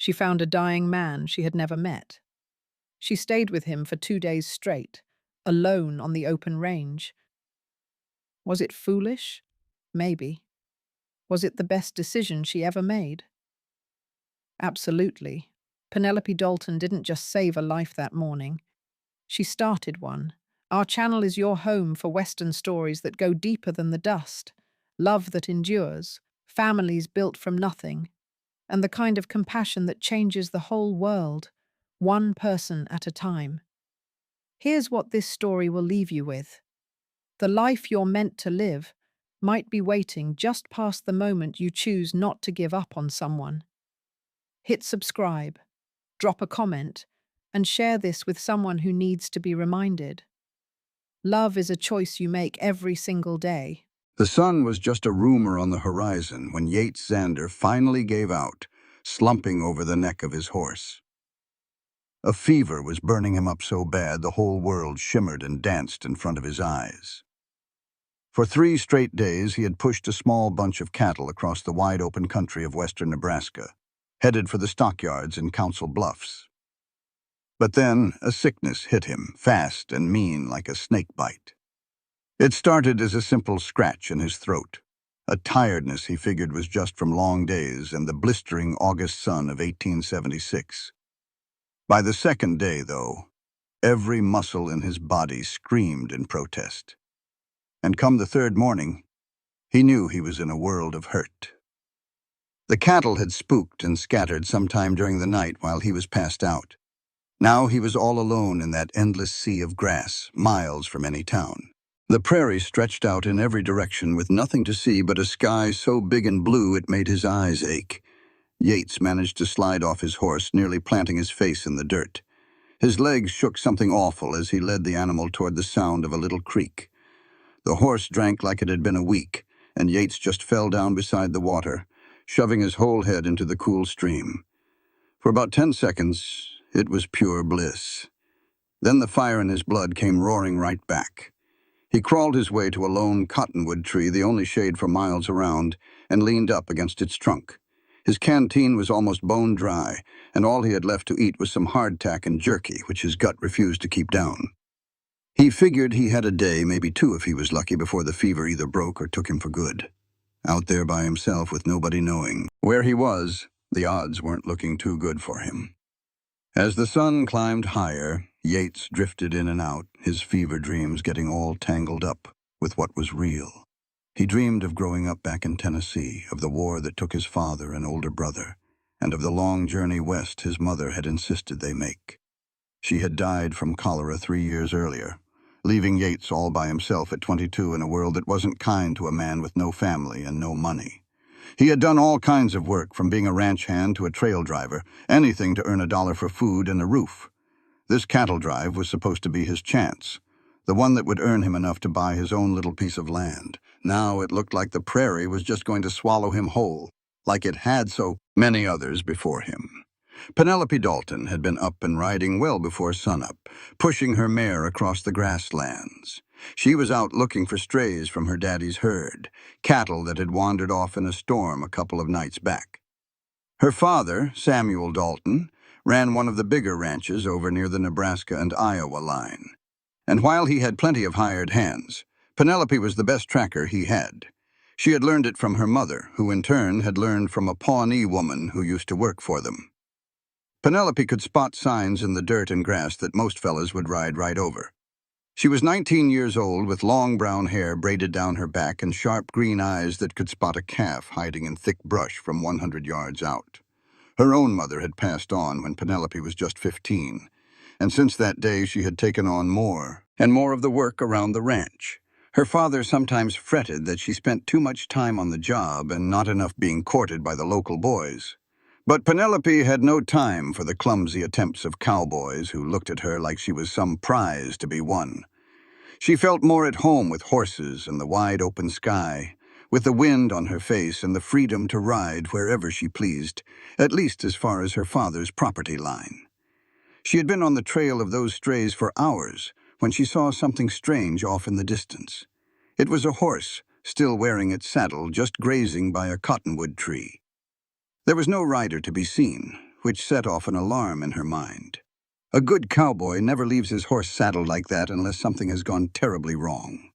She found a dying man she had never met. She stayed with him for 2 days straight, alone on the open range. Was it foolish? Maybe. Was it the best decision she ever made? Absolutely. Penelope Dalton didn't just save a life that morning. She started one. Our channel is your home for Western stories that go deeper than the dust, love that endures, families built from nothing, and the kind of compassion that changes the whole world, one person at a time. Here's what this story will leave you with. The life you're meant to live might be waiting just past the moment you choose not to give up on someone. Hit subscribe, drop a comment, and share this with someone who needs to be reminded. Love is a choice you make every single day. The sun was just a rumor on the horizon when Yates Xander finally gave out, slumping over the neck of his horse. A fever was burning him up so bad the whole world shimmered and danced in front of his eyes. For 3 straight days he had pushed a small bunch of cattle across the wide open country of western Nebraska, headed for the stockyards in Council Bluffs. But then a sickness hit him, fast and mean like a snake bite. It started as a simple scratch in his throat, a tiredness he figured was just from long days and the blistering August sun of 1876. By the second day, though, every muscle in his body screamed in protest. And come the third morning, he knew he was in a world of hurt. The cattle had spooked and scattered sometime during the night while he was passed out. Now he was all alone in that endless sea of grass, miles from any town. The prairie stretched out in every direction with nothing to see but a sky so big and blue it made his eyes ache. Yates managed to slide off his horse, nearly planting his face in the dirt. His legs shook something awful as he led the animal toward the sound of a little creek. The horse drank like it had been a week, and Yates just fell down beside the water, shoving his whole head into the cool stream. For about 10 seconds, it was pure bliss. Then the fire in his blood came roaring right back. He crawled his way to a lone cottonwood tree, the only shade for miles around, and leaned up against its trunk. His canteen was almost bone dry, and all he had left to eat was some hardtack and jerky, which his gut refused to keep down. He figured he had a day, maybe 2 if he was lucky, before the fever either broke or took him for good. Out there by himself with nobody knowing where he was, the odds weren't looking too good for him. As the sun climbed higher, Yates drifted in and out, his fever dreams getting all tangled up with what was real. He dreamed of growing up back in Tennessee, of the war that took his father and older brother, and of the long journey west his mother had insisted they make. She had died from cholera 3 years earlier, leaving Yates all by himself at 22 in a world that wasn't kind to a man with no family and no money. He had done all kinds of work, from being a ranch hand to a trail driver, anything to earn $1 for food and a roof. This cattle drive was supposed to be his chance, the one that would earn him enough to buy his own little piece of land. Now it looked like the prairie was just going to swallow him whole, like it had so many others before him. Penelope Dalton had been up and riding well before sunup, pushing her mare across the grasslands. She was out looking for strays from her daddy's herd, cattle that had wandered off in a storm a couple of nights back. Her father, Samuel Dalton, ran one of the bigger ranches over near the Nebraska and Iowa line. And while he had plenty of hired hands, Penelope was the best tracker he had. She had learned it from her mother, who in turn had learned from a Pawnee woman who used to work for them. Penelope could spot signs in the dirt and grass that most fellas would ride right over. She was 19 years old, with long brown hair braided down her back and sharp green eyes that could spot a calf hiding in thick brush from 100 yards out. Her own mother had passed on when Penelope was just 15, and since that day she had taken on more and more of the work around the ranch. Her father sometimes fretted that she spent too much time on the job and not enough being courted by the local boys. But Penelope had no time for the clumsy attempts of cowboys who looked at her like she was some prize to be won. She felt more at home with horses and the wide open sky, with the wind on her face and the freedom to ride wherever she pleased, at least as far as her father's property line. She had been on the trail of those strays for hours when she saw something strange off in the distance. It was a horse, still wearing its saddle, just grazing by a cottonwood tree. There was no rider to be seen, which set off an alarm in her mind. A good cowboy never leaves his horse saddled like that unless something has gone terribly wrong.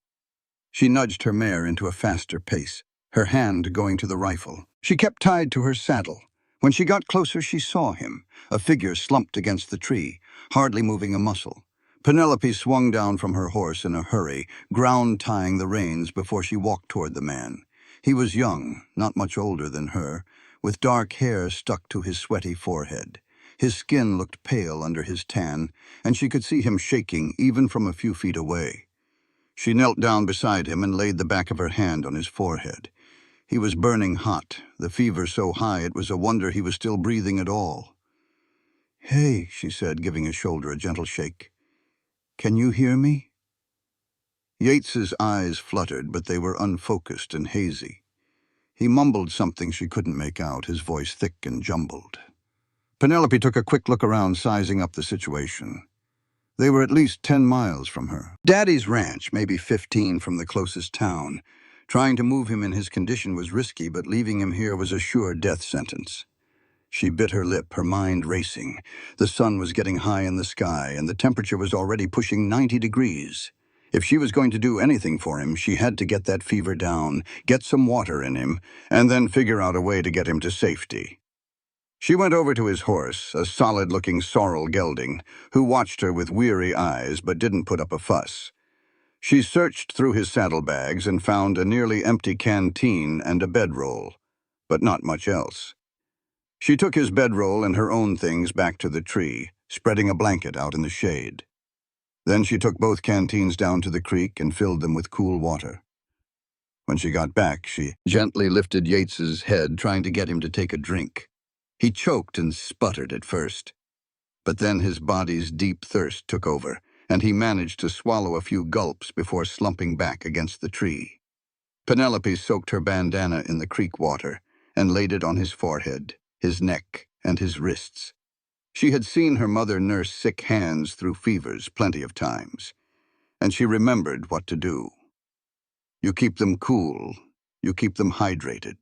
She nudged her mare into a faster pace, her hand going to the rifle. She kept tied to her saddle. When she got closer, she saw him, a figure slumped against the tree, hardly moving a muscle. Penelope swung down from her horse in a hurry, ground-tying the reins before she walked toward the man. He was young, not much older than her, with dark hair stuck to his sweaty forehead. His skin looked pale under his tan, and she could see him shaking even from a few feet away. She knelt down beside him and laid the back of her hand on his forehead. He was burning hot, the fever so high it was a wonder he was still breathing at all. "Hey," she said, giving his shoulder a gentle shake. "Can you hear me?" Yates's eyes fluttered, but they were unfocused and hazy. He mumbled something she couldn't make out, his voice thick and jumbled. Penelope took a quick look around, sizing up the situation. They were at least 10 miles from her. Daddy's ranch, maybe 15 from the closest town. Trying to move him in his condition was risky, but leaving him here was a sure death sentence. She bit her lip, her mind racing. The sun was getting high in the sky, and the temperature was already pushing 90 degrees. If she was going to do anything for him, she had to get that fever down, get some water in him, and then figure out a way to get him to safety. She went over to his horse, a solid-looking sorrel gelding, who watched her with weary eyes but didn't put up a fuss. She searched through his saddlebags and found a nearly empty canteen and a bedroll, but not much else. She took his bedroll and her own things back to the tree, spreading a blanket out in the shade. Then she took both canteens down to the creek and filled them with cool water. When she got back, she gently lifted Yates's head, trying to get him to take a drink. He choked and sputtered at first, but then his body's deep thirst took over, and he managed to swallow a few gulps before slumping back against the tree. Penelope soaked her bandana in the creek water and laid it on his forehead, his neck, and his wrists. She had seen her mother nurse sick hands through fevers plenty of times, and she remembered what to do. You keep them cool, you keep them hydrated,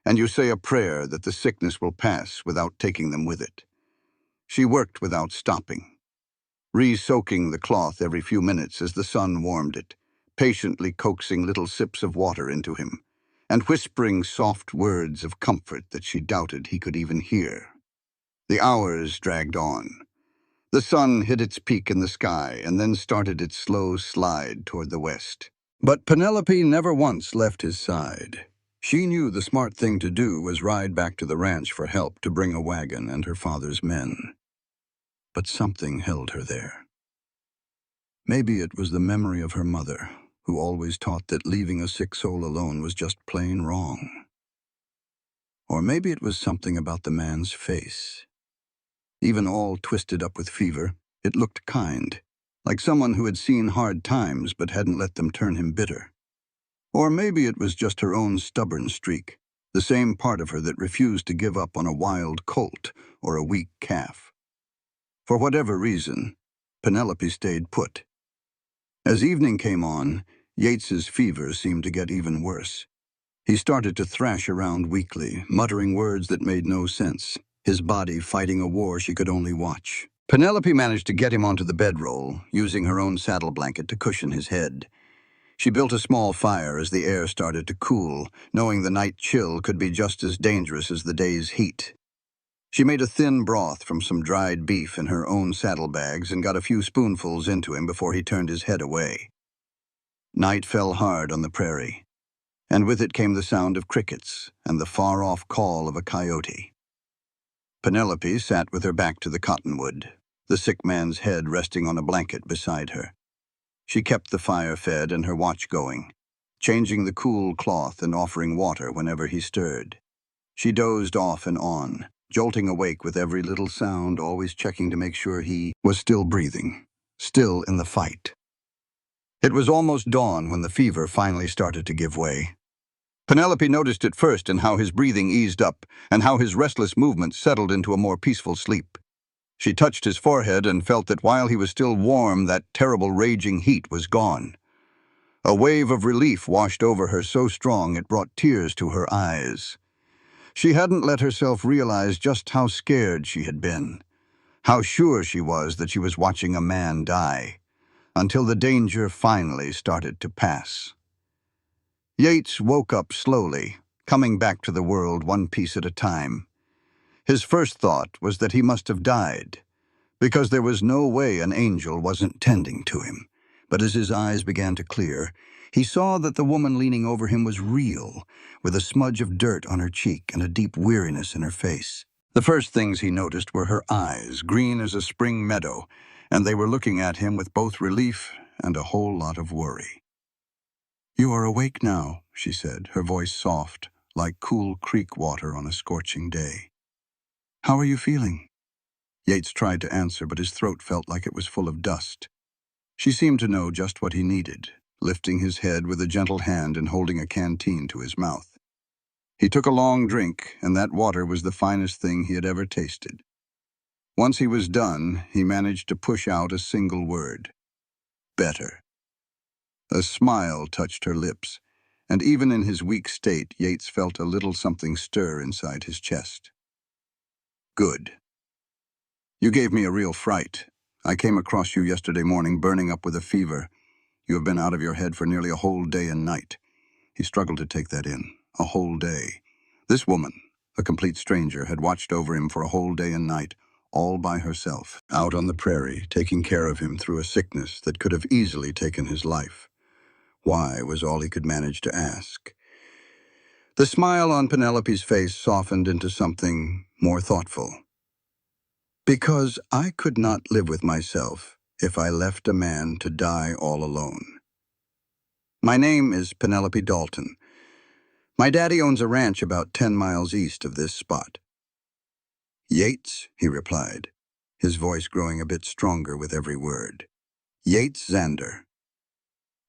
and you say a prayer that the sickness will pass without taking them with it. She worked without stopping, re-soaking the cloth every few minutes as the sun warmed it, patiently coaxing little sips of water into him, and whispering soft words of comfort that she doubted he could even hear. The hours dragged on. The sun hit its peak in the sky and then started its slow slide toward the west. But Penelope never once left his side. She knew the smart thing to do was ride back to the ranch for help to bring a wagon and her father's men. But something held her there. Maybe it was the memory of her mother, who always taught that leaving a sick soul alone was just plain wrong. Or maybe it was something about the man's face. Even all twisted up with fever, it looked kind, like someone who had seen hard times but hadn't let them turn him bitter. Or maybe it was just her own stubborn streak, the same part of her that refused to give up on a wild colt or a weak calf. For whatever reason, Penelope stayed put. As evening came on, Yates's fever seemed to get even worse. He started to thrash around weakly, muttering words that made no sense, his body fighting a war she could only watch. Penelope managed to get him onto the bedroll, using her own saddle blanket to cushion his head. She built a small fire as the air started to cool, knowing the night chill could be just as dangerous as the day's heat. She made a thin broth from some dried beef in her own saddlebags and got a few spoonfuls into him before he turned his head away. Night fell hard on the prairie, and with it came the sound of crickets and the far-off call of a coyote. Penelope sat with her back to the cottonwood, the sick man's head resting on a blanket beside her. She kept the fire fed and her watch going, changing the cool cloth and offering water whenever he stirred. She dozed off and on, jolting awake with every little sound, always checking to make sure he was still breathing, still in the fight. It was almost dawn when the fever finally started to give way. Penelope noticed it first in how his breathing eased up and how his restless movements settled into a more peaceful sleep. She touched his forehead and felt that while he was still warm, that terrible raging heat was gone. A wave of relief washed over her so strong it brought tears to her eyes. She hadn't let herself realize just how scared she had been, how sure she was that she was watching a man die, until the danger finally started to pass. Yates woke up slowly, coming back to the world one piece at a time. His first thought was that he must have died, because there was no way an angel wasn't tending to him. But as his eyes began to clear, he saw that the woman leaning over him was real, with a smudge of dirt on her cheek and a deep weariness in her face. The first things he noticed were her eyes, green as a spring meadow, and they were looking at him with both relief and a whole lot of worry. "You are awake now," she said, her voice soft, like cool creek water on a scorching day. "How are you feeling?" Yates tried to answer, but his throat felt like it was full of dust. She seemed to know just what he needed, lifting his head with a gentle hand and holding a canteen to his mouth. He took a long drink, and that water was the finest thing he had ever tasted. Once he was done, he managed to push out a single word: better. A smile touched her lips, and even in his weak state, Yates felt a little something stir inside his chest. "Good. You gave me a real fright. I came across you yesterday morning burning up with a fever. You have been out of your head for nearly a whole day and night." He struggled to take that in. A whole day. This woman, a complete stranger, had watched over him for a whole day and night, all by herself, out on the prairie, taking care of him through a sickness that could have easily taken his life. Why was all he could manage to ask. The smile on Penelope's face softened into something more thoughtful. "Because I could not live with myself if I left a man to die all alone. My name is Penelope Dalton. My daddy owns a ranch about 10 miles east of this spot." "Yates," he replied, his voice growing a bit stronger with every word. "Yates Zander.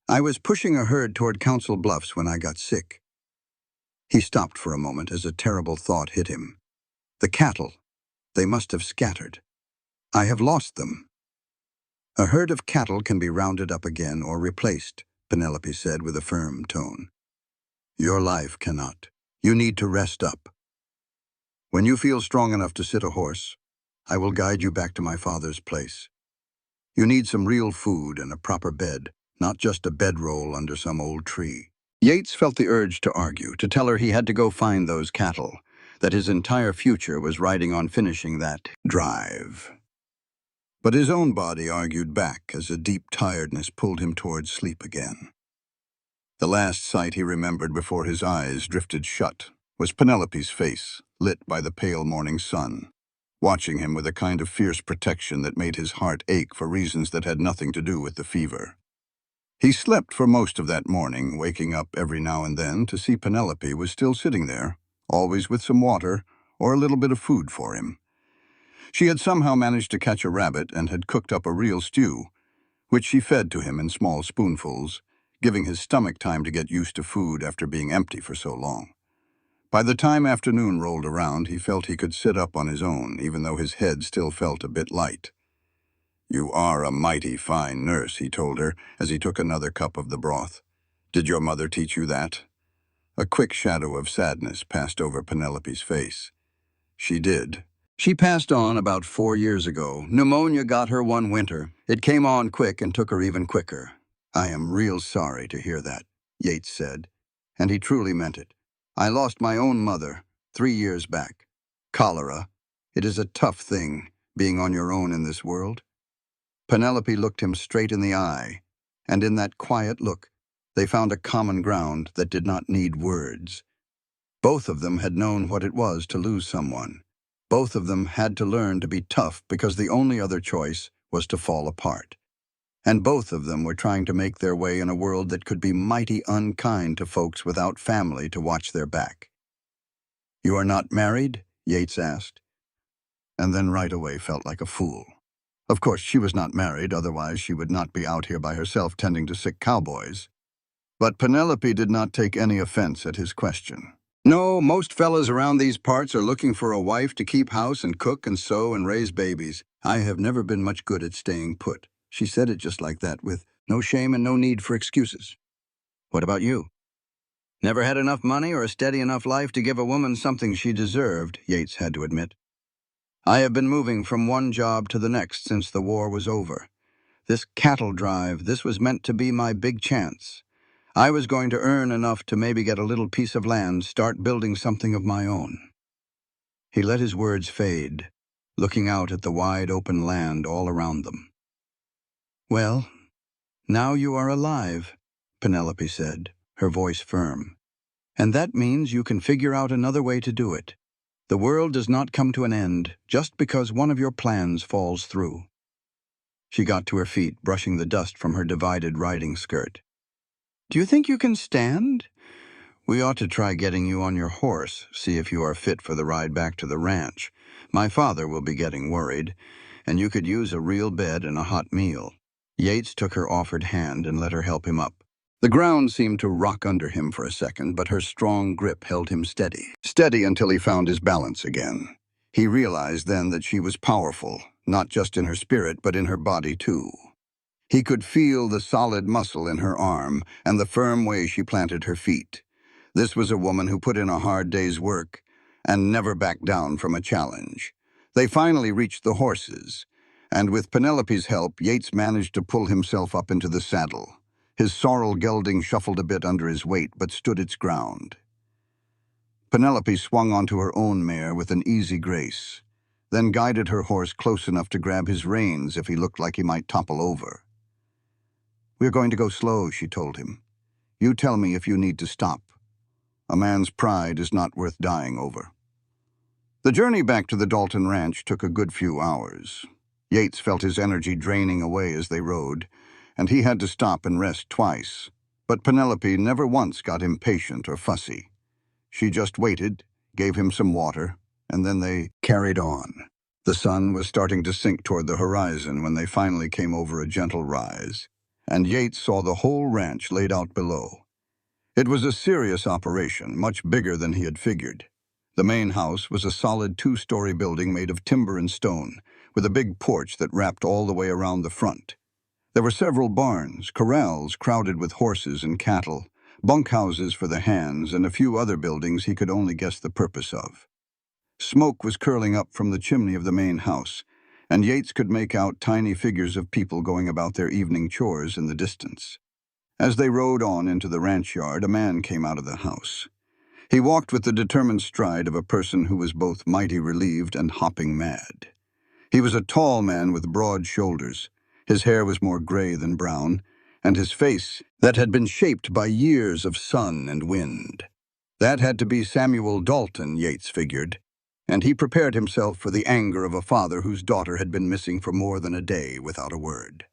I was pushing a herd toward Council Bluffs when I got sick." He stopped for a moment as a terrible thought hit him. The cattle, they must have scattered. I have lost them. "A herd of cattle can be rounded up again or replaced," Penelope said with a firm tone. "Your life cannot. You need to rest up. When you feel strong enough to sit a horse, I will guide you back to my father's place. You need some real food and a proper bed, not just a bedroll under some old tree." Yates felt the urge to argue, to tell her he had to go find those cattle, that his entire future was riding on finishing that drive. But his own body argued back as a deep tiredness pulled him towards sleep again. The last sight he remembered before his eyes drifted shut was Penelope's face, lit by the pale morning sun, watching him with a kind of fierce protection that made his heart ache for reasons that had nothing to do with the fever. He slept for most of that morning, waking up every now and then to see Penelope was still sitting there, always with some water or a little bit of food for him. She had somehow managed to catch a rabbit and had cooked up a real stew, which she fed to him in small spoonfuls, giving his stomach time to get used to food after being empty for so long. By the time afternoon rolled around, he felt he could sit up on his own, even though his head still felt a bit light. "You are a mighty fine nurse," he told her, as he took another cup of the broth. "Did your mother teach you that?" A quick shadow of sadness passed over Penelope's face. "She did. She passed on about 4 years ago. Pneumonia got her one winter. It came on quick and took her even quicker." "I am real sorry to hear that," Yates said, and he truly meant it. "I lost my own mother 3 years back. Cholera. It is a tough thing, being on your own in this world." Penelope looked him straight in the eye, and in that quiet look, they found a common ground that did not need words. Both of them had known what it was to lose someone. Both of them had to learn to be tough because the only other choice was to fall apart. And both of them were trying to make their way in a world that could be mighty unkind to folks without family to watch their back. "You are not married?" Yates asked, and then right away felt like a fool. Of course, she was not married, otherwise she would not be out here by herself tending to sick cowboys. But Penelope did not take any offense at his question. "No, most fellas around these parts are looking for a wife to keep house and cook and sew and raise babies. I have never been much good at staying put." She said it just like that, with no shame and no need for excuses. "What about you?" Never had enough money or a steady enough life to give a woman something she deserved, Yates had to admit. I have been moving from one job to the next since the war was over. This cattle drive, this was meant to be my big chance. I was going to earn enough to maybe get a little piece of land, start building something of my own. He let his words fade, looking out at the wide open land all around them. Well, now you are alive, Penelope said, her voice firm. And that means you can figure out another way to do it. The world does not come to an end just because one of your plans falls through. She got to her feet, brushing the dust from her divided riding skirt. Do you think you can stand? We ought to try getting you on your horse, see if you are fit for the ride back to the ranch. My father will be getting worried, and you could use a real bed and a hot meal. Yates took her offered hand and let her help him up. The ground seemed to rock under him for a second, but her strong grip held him steady. Steady until he found his balance again. He realized then that she was powerful, not just in her spirit, but in her body too. He could feel the solid muscle in her arm and the firm way she planted her feet. This was a woman who put in a hard day's work and never backed down from a challenge. They finally reached the horses, and with Penelope's help, Yates managed to pull himself up into the saddle. His sorrel gelding shuffled a bit under his weight, but stood its ground. Penelope swung onto her own mare with an easy grace, then guided her horse close enough to grab his reins if he looked like he might topple over. "We're going to go slow," she told him. "You tell me if you need to stop. A man's pride is not worth dying over." The journey back to the Dalton Ranch took a good few hours. Yates felt his energy draining away as they rode, and he had to stop and rest twice. But Penelope never once got impatient or fussy. She just waited, gave him some water, and then they carried on. The sun was starting to sink toward the horizon when they finally came over a gentle rise, and Yates saw the whole ranch laid out below. It was a serious operation, much bigger than he had figured. The main house was a solid 2-story building made of timber and stone, with a big porch that wrapped all the way around the front. There were several barns, corrals crowded with horses and cattle, bunkhouses for the hands, and a few other buildings he could only guess the purpose of. Smoke was curling up from the chimney of the main house, and Yates could make out tiny figures of people going about their evening chores in the distance. As they rode on into the ranch yard, a man came out of the house. He walked with the determined stride of a person who was both mighty relieved and hopping mad. He was a tall man with broad shoulders. His hair was more gray than brown, and his face that had been shaped by years of sun and wind. That had to be Samuel Dalton, Yates figured, and he prepared himself for the anger of a father whose daughter had been missing for more than a day without a word.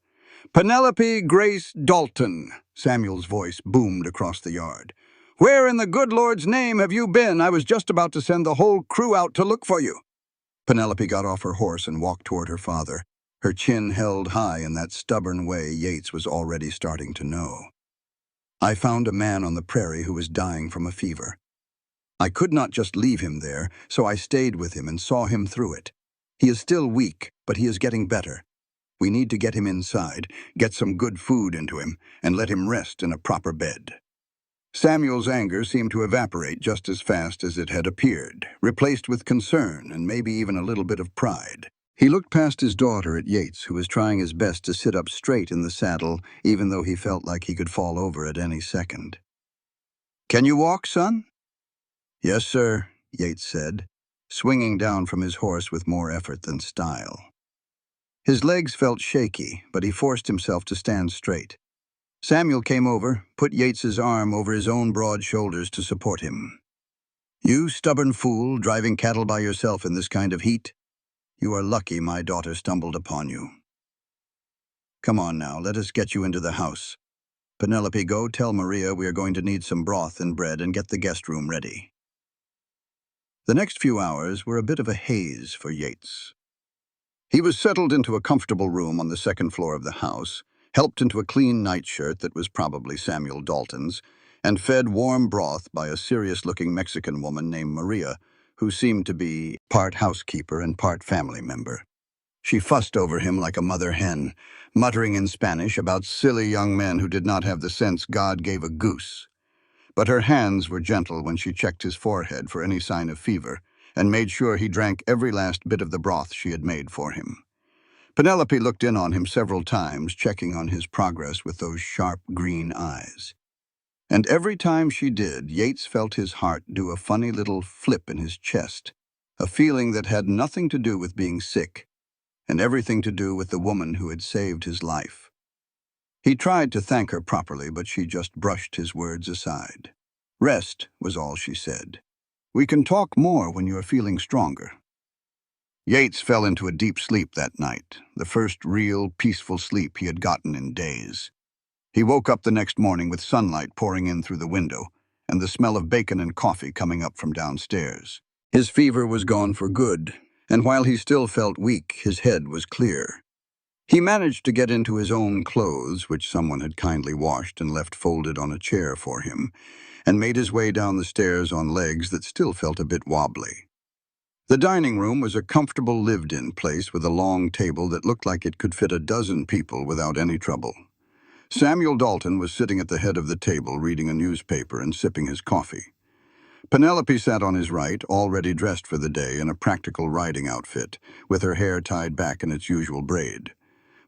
"Penelope Grace Dalton," Samuel's voice boomed across the yard. "Where in the good Lord's name have you been? I was just about to send the whole crew out to look for you." Penelope got off her horse and walked toward her father, her chin held high in that stubborn way Yates was already starting to know. "I found a man on the prairie who was dying from a fever. I could not just leave him there, so I stayed with him and saw him through it. He is still weak, but he is getting better. We need to get him inside, get some good food into him, and let him rest in a proper bed." Samuel's anger seemed to evaporate just as fast as it had appeared, replaced with concern and maybe even a little bit of pride. He looked past his daughter at Yates, who was trying his best to sit up straight in the saddle, even though he felt like he could fall over at any second. "Can you walk, son?" "Yes, sir," Yates said, swinging down from his horse with more effort than style. His legs felt shaky, but he forced himself to stand straight. Samuel came over, put Yates's arm over his own broad shoulders to support him. "You stubborn fool, driving cattle by yourself in this kind of heat. You are lucky my daughter stumbled upon you. Come on now, let us get you into the house. Penelope, go tell Maria we are going to need some broth and bread and get the guest room ready." The next few hours were a bit of a haze for Yates. He was settled into a comfortable room on the second floor of the house, helped into a clean nightshirt that was probably Samuel Dalton's, and fed warm broth by a serious-looking Mexican woman named Maria, who seemed to be part housekeeper and part family member. She fussed over him like a mother hen, muttering in Spanish about silly young men who did not have the sense God gave a goose. but her hands were gentle when she checked his forehead for any sign of fever and made sure he drank every last bit of the broth she had made for him. Penelope looked in on him several times, checking on his progress with those sharp green eyes. And every time she did, Yates felt his heart do a funny little flip in his chest, a feeling that had nothing to do with being sick and everything to do with the woman who had saved his life. He tried to thank her properly, but she just brushed his words aside. Rest was all she said. We can talk more when you are feeling stronger. Yates fell into a deep sleep that night, the first real, peaceful sleep he had gotten in days. He woke up the next morning with sunlight pouring in through the window and the smell of bacon and coffee coming up from downstairs. His fever was gone for good, and while he still felt weak, his head was clear. He managed to get into his own clothes, which someone had kindly washed and left folded on a chair for him, and made his way down the stairs on legs that still felt a bit wobbly. The dining room was a comfortable lived-in place with a long table that looked like it could fit a dozen people without any trouble. Samuel Dalton was sitting at the head of the table reading a newspaper and sipping his coffee. Penelope sat on his right, already dressed for the day in a practical riding outfit, with her hair tied back in its usual braid.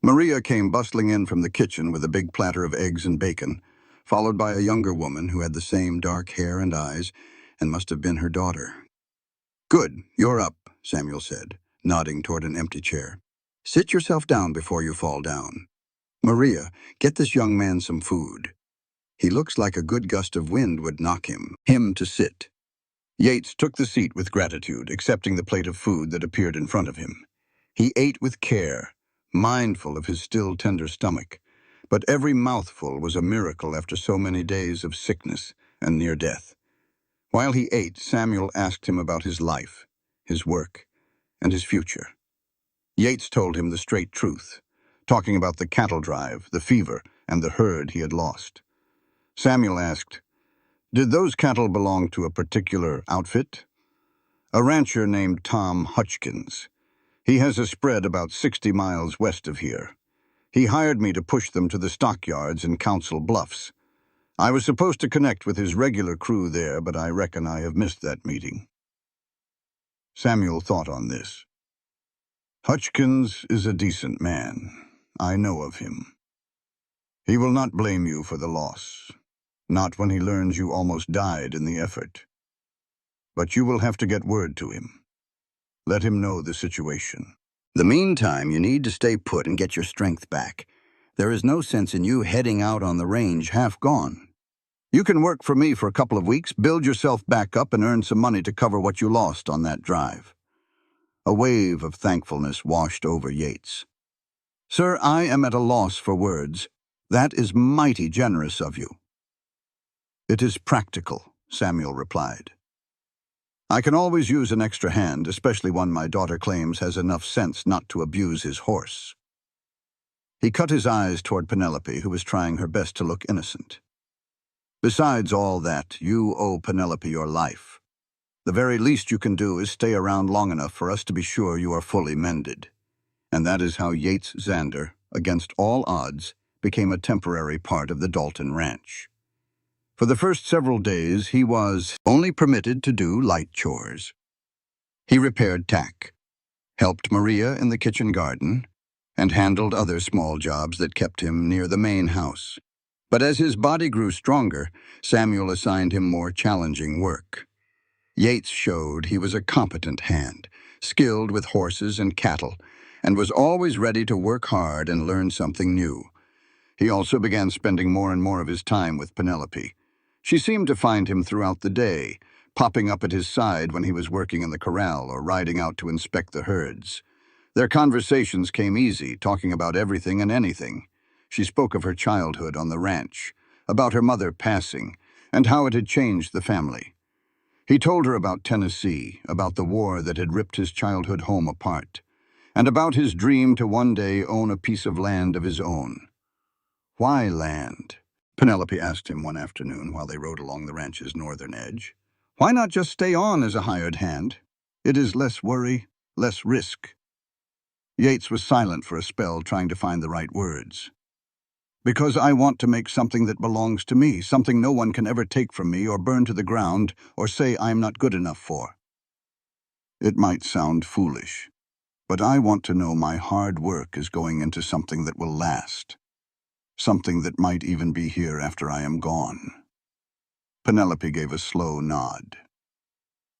Maria came bustling in from the kitchen with a big platter of eggs and bacon, followed by a younger woman who had the same dark hair and eyes and must have been her daughter. "Good, you're up," Samuel said, nodding toward an empty chair. "Sit yourself down before you fall down. Maria, get this young man some food. He looks like a good gust of wind would knock him to sit." Yates took the seat with gratitude, accepting the plate of food that appeared in front of him. He ate with care, mindful of his still tender stomach, but every mouthful was a miracle after so many days of sickness and near death. While he ate, Samuel asked him about his life, his work, and his future. Yates told him the straight truth, talking about the cattle drive, the fever, and the herd he had lost. Samuel asked, "Did those cattle belong to a particular outfit?" "A rancher named Tom Hutchkins. He has a spread about 60 miles west of here. He hired me to push them to the stockyards in Council Bluffs. I was supposed to connect with his regular crew there, but I reckon I have missed that meeting." Samuel thought on this. "Hutchkins is a decent man. I know of him. He will not blame you for the loss, not when he learns you almost died in the effort. But you will have to get word to him. Let him know the situation. The meantime, you need to stay put and get your strength back. There is no sense in you heading out on the range half gone. You can work for me for a couple of weeks, build yourself back up, and earn some money to cover what you lost on that drive." A wave of thankfulness washed over Yates. "Sir, I am at a loss for words. That is mighty generous of you." "It is practical," Samuel replied. "I can always use an extra hand, especially one my daughter claims has enough sense not to abuse his horse." He cut his eyes toward Penelope, who was trying her best to look innocent. "Besides all that, you owe Penelope your life. The very least you can do is stay around long enough for us to be sure you are fully mended." And that is how Yates Zander, against all odds, became a temporary part of the Dalton Ranch. For the first several days, he was only permitted to do light chores. He repaired tack, helped Maria in the kitchen garden, and handled other small jobs that kept him near the main house. But as his body grew stronger, Samuel assigned him more challenging work. Yates showed he was a competent hand, skilled with horses and cattle, and was always ready to work hard and learn something new. He also began spending more and more of his time with Penelope. She seemed to find him throughout the day, popping up at his side when he was working in the corral or riding out to inspect the herds. Their conversations came easy, talking about everything and anything. She spoke of her childhood on the ranch, about her mother passing, and how it had changed the family. He told her about Tennessee, about the war that had ripped his childhood home apart, and about his dream to one day own a piece of land of his own. "Why land?" Penelope asked him one afternoon while they rode along the ranch's northern edge. "Why not just stay on as a hired hand? It is less worry, less risk." Yates was silent for a spell, trying to find the right words. Because I want to make something that belongs to me, something no one can ever take from me or burn to the ground or say I'm not good enough for. It might sound foolish, but I want to know my hard work is going into something that will last, something that might even be here after I am gone. Penelope gave a slow nod.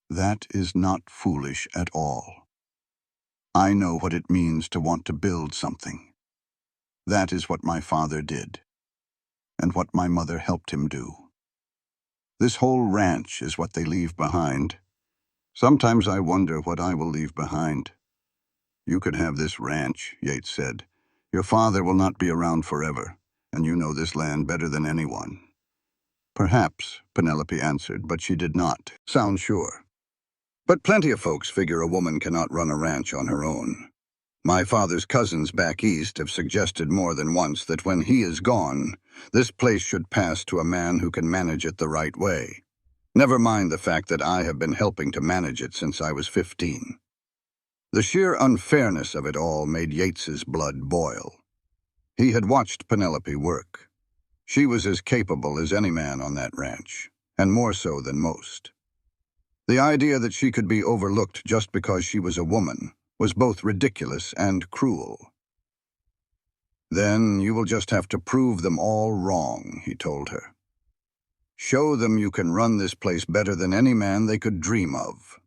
That is not foolish at all. I know what it means to want to build something. That is what my father did, and what my mother helped him do. This whole ranch is what they leave behind. Sometimes I wonder what I will leave behind. You could have this ranch, Yates said. Your father will not be around forever, and you know this land better than anyone. Perhaps, Penelope answered, but she did not sound sure. But plenty of folks figure a woman cannot run a ranch on her own. My father's cousins back east have suggested more than once that when he is gone, this place should pass to a man who can manage it the right way. Never mind the fact that I have been helping to manage it since I was 15. The sheer unfairness of it all made Yates's blood boil. He had watched Penelope work. She was as capable as any man on that ranch, and more so than most. The idea that she could be overlooked just because she was a woman was both ridiculous and cruel. Then you will just have to prove them all wrong, he told her. Show them you can run this place better than any man they could dream of.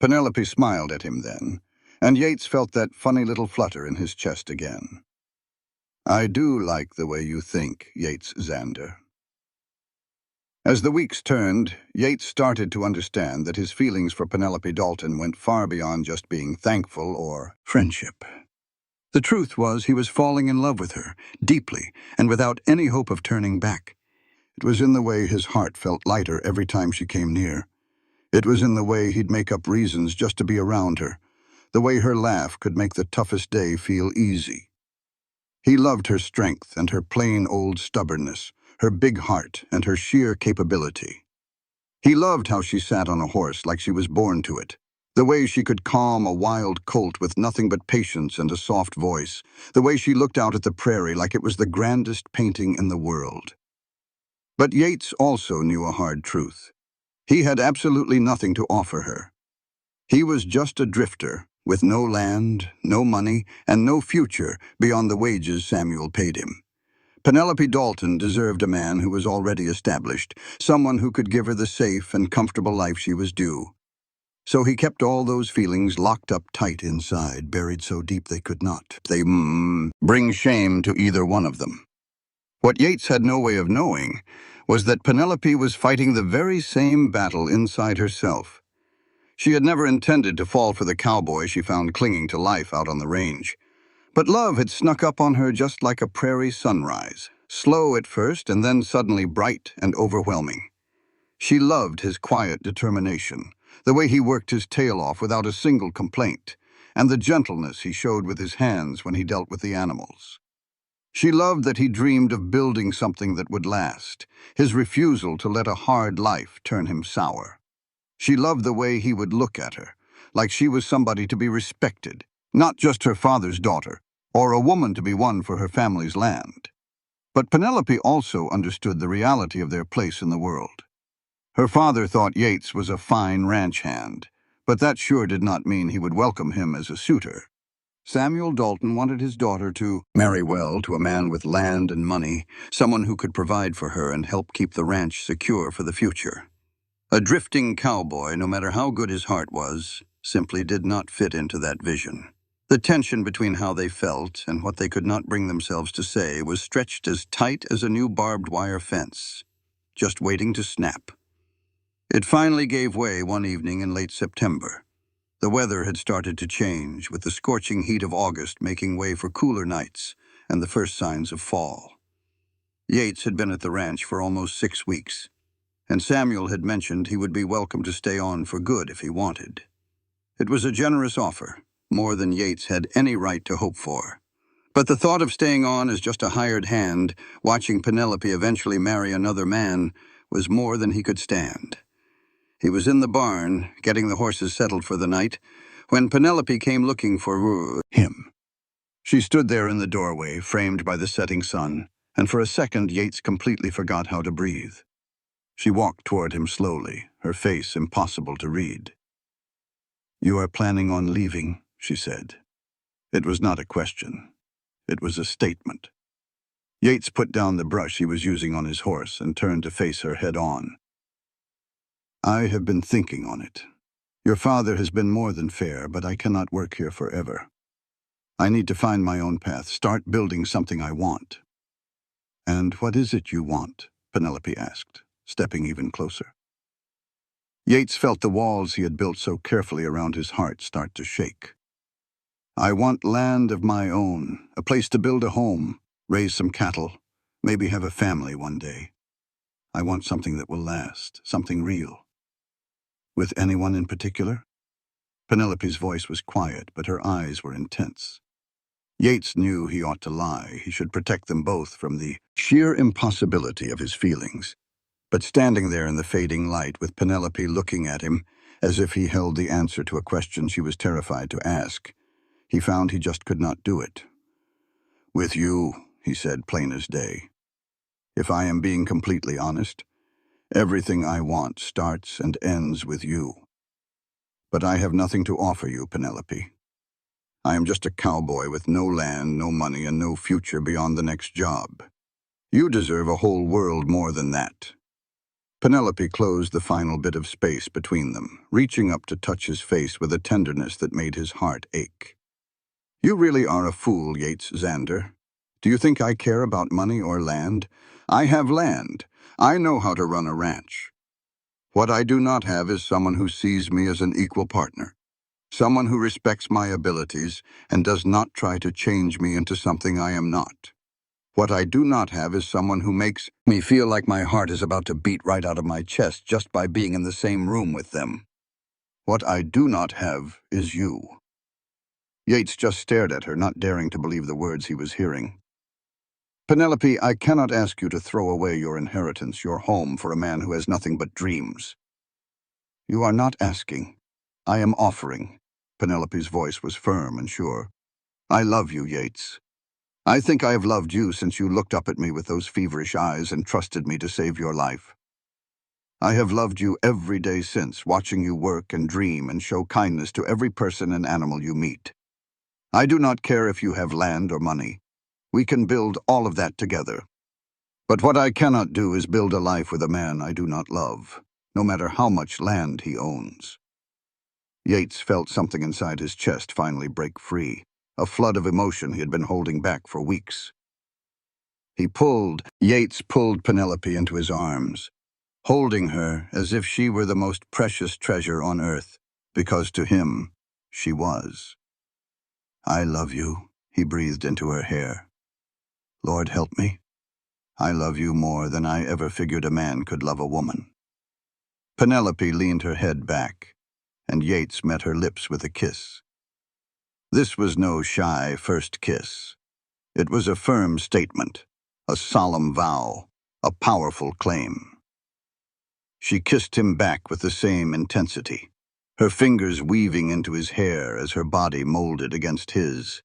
Penelope smiled at him then, and Yates felt that funny little flutter in his chest again. I do like the way you think, Yates Zander. As the weeks turned, Yates started to understand that his feelings for Penelope Dalton went far beyond just being thankful or friendship. The truth was he was falling in love with her, deeply, and without any hope of turning back. It was in the way his heart felt lighter every time she came near. It was in the way he'd make up reasons just to be around her, the way her laugh could make the toughest day feel easy. He loved her strength and her plain old stubbornness, her big heart and her sheer capability. He loved how she sat on a horse like she was born to it, the way she could calm a wild colt with nothing but patience and a soft voice, the way she looked out at the prairie like it was the grandest painting in the world. But Yates also knew a hard truth. He had absolutely nothing to offer her. He was just a drifter, with no land, no money, and no future beyond the wages Samuel paid him. Penelope Dalton deserved a man who was already established, someone who could give her the safe and comfortable life she was due. So he kept all those feelings locked up tight inside, buried so deep they could not. They bring shame to either one of them. What Yates had no way of knowing was that Penelope was fighting the very same battle inside herself. She had never intended to fall for the cowboy she found clinging to life out on the range. But love had snuck up on her just like a prairie sunrise, slow at first and then suddenly bright and overwhelming. She loved his quiet determination, the way he worked his tail off without a single complaint, and the gentleness he showed with his hands when he dealt with the animals. She loved that he dreamed of building something that would last, his refusal to let a hard life turn him sour. She loved the way he would look at her, like she was somebody to be respected, not just her father's daughter, or a woman to be won for her family's land. But Penelope also understood the reality of their place in the world. Her father thought Yates was a fine ranch hand, but that sure did not mean he would welcome him as a suitor. Samuel Dalton wanted his daughter to marry well to a man with land and money, someone who could provide for her and help keep the ranch secure for the future. A drifting cowboy, no matter how good his heart was, simply did not fit into that vision. The tension between how they felt and what they could not bring themselves to say was stretched as tight as a new barbed wire fence, just waiting to snap. It finally gave way one evening in late September. The weather had started to change, with the scorching heat of August making way for cooler nights and the first signs of fall. Yates had been at the ranch for almost 6 weeks, and Samuel had mentioned he would be welcome to stay on for good if he wanted. It was a generous offer, more than Yates had any right to hope for. But the thought of staying on as just a hired hand, watching Penelope eventually marry another man, was more than he could stand. He was in the barn, getting the horses settled for the night, when Penelope came looking for him. She stood there in the doorway, framed by the setting sun, and for a second Yates completely forgot how to breathe. She walked toward him slowly, her face impossible to read. "You are planning on leaving," she said. It was not a question. It was a statement. Yates put down the brush he was using on his horse and turned to face her head-on. "I have been thinking on it. Your father has been more than fair, but I cannot work here forever. I need to find my own path, start building something I want." "And what is it you want?" Penelope asked, stepping even closer. Yates felt the walls he had built so carefully around his heart start to shake. "I want land of my own, a place to build a home, raise some cattle, maybe have a family one day. I want something that will last, something real." "With anyone in particular?" Penelope's voice was quiet, but her eyes were intense. Yates knew he ought to lie. He should protect them both from the sheer impossibility of his feelings. But standing there in the fading light with Penelope looking at him as if he held the answer to a question she was terrified to ask, he found he just could not do it. "With you," he said, plain as day. "If I am being completely honest, everything I want starts and ends with you. But I have nothing to offer you, Penelope. I am just a cowboy with no land, no money, and no future beyond the next job. You deserve a whole world more than that." Penelope closed the final bit of space between them, reaching up to touch his face with a tenderness that made his heart ache. "You really are a fool, Yates Xander. Do you think I care about money or land? I have land. I know how to run a ranch. What I do not have is someone who sees me as an equal partner. Someone who respects my abilities and does not try to change me into something I am not. What I do not have is someone who makes me feel like my heart is about to beat right out of my chest just by being in the same room with them. What I do not have is you." Yates just stared at her, not daring to believe the words he was hearing. "Penelope, I cannot ask you to throw away your inheritance, your home, for a man who has nothing but dreams." "You are not asking. I am offering." Penelope's voice was firm and sure. "I love you, Yates. I think I have loved you since you looked up at me with those feverish eyes and trusted me to save your life. I have loved you every day since, watching you work and dream and show kindness to every person and animal you meet. I do not care if you have land or money. We can build all of that together. But what I cannot do is build a life with a man I do not love, no matter how much land he owns." Yates felt something inside his chest finally break free, a flood of emotion he had been holding back for weeks. Yates pulled Penelope into his arms, holding her as if she were the most precious treasure on earth, because to him, she was. "I love you," he breathed into her hair. "Lord help me. I love you more than I ever figured a man could love a woman." Penelope leaned her head back, and Yates met her lips with a kiss. This was no shy first kiss. It was a firm statement, a solemn vow, a powerful claim. She kissed him back with the same intensity, her fingers weaving into his hair as her body molded against his.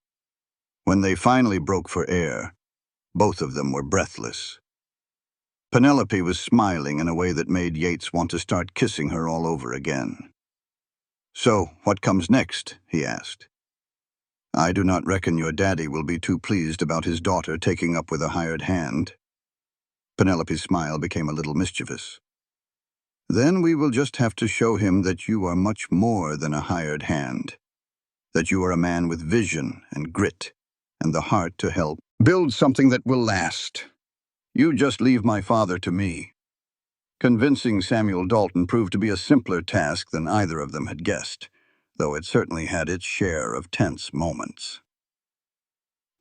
When they finally broke for air, both of them were breathless. Penelope was smiling in a way that made Yates want to start kissing her all over again. "So, what comes next?" he asked. "I do not reckon your daddy will be too pleased about his daughter taking up with a hired hand." Penelope's smile became a little mischievous. "Then we will just have to show him that you are much more than a hired hand, that you are a man with vision and grit and the heart to help build something that will last. You just leave my father to me." Convincing Samuel Dalton proved to be a simpler task than either of them had guessed, though it certainly had its share of tense moments.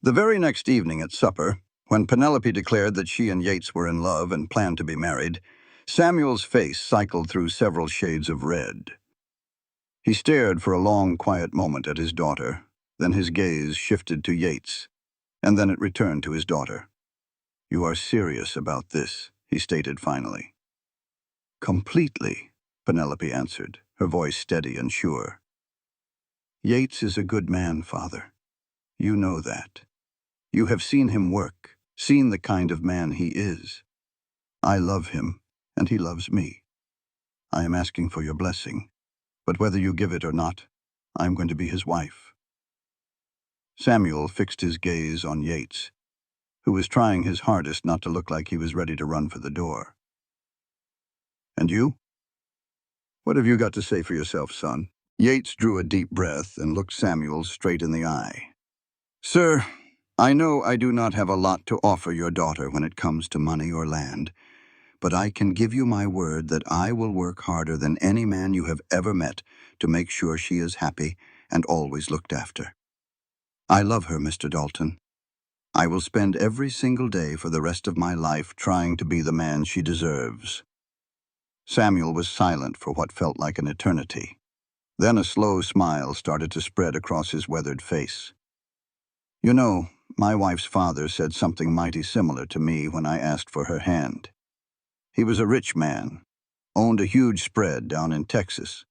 The very next evening at supper, when Penelope declared that she and Yates were in love and planned to be married, Samuel's face cycled through several shades of red. He stared for a long, quiet moment at his daughter, then his gaze shifted to Yates, and then it returned to his daughter. "You are serious about this," he stated finally. "Completely," Penelope answered, her voice steady and sure. "Yates is a good man, Father. You know that. You have seen him work, seen the kind of man he is. I love him, and he loves me. I am asking for your blessing, but whether you give it or not, I am going to be his wife." Samuel fixed his gaze on Yates, who was trying his hardest not to look like he was ready to run for the door. "And you? What have you got to say for yourself, son?" Yates drew a deep breath and looked Samuel straight in the eye. "Sir, I know I do not have a lot to offer your daughter when it comes to money or land, but I can give you my word that I will work harder than any man you have ever met to make sure she is happy and always looked after. I love her, Mr. Dalton. I will spend every single day for the rest of my life trying to be the man she deserves." Samuel was silent for what felt like an eternity. Then a slow smile started to spread across his weathered face. "You know, my wife's father said something mighty similar to me when I asked for her hand. He was a rich man, owned a huge spread down in Texas.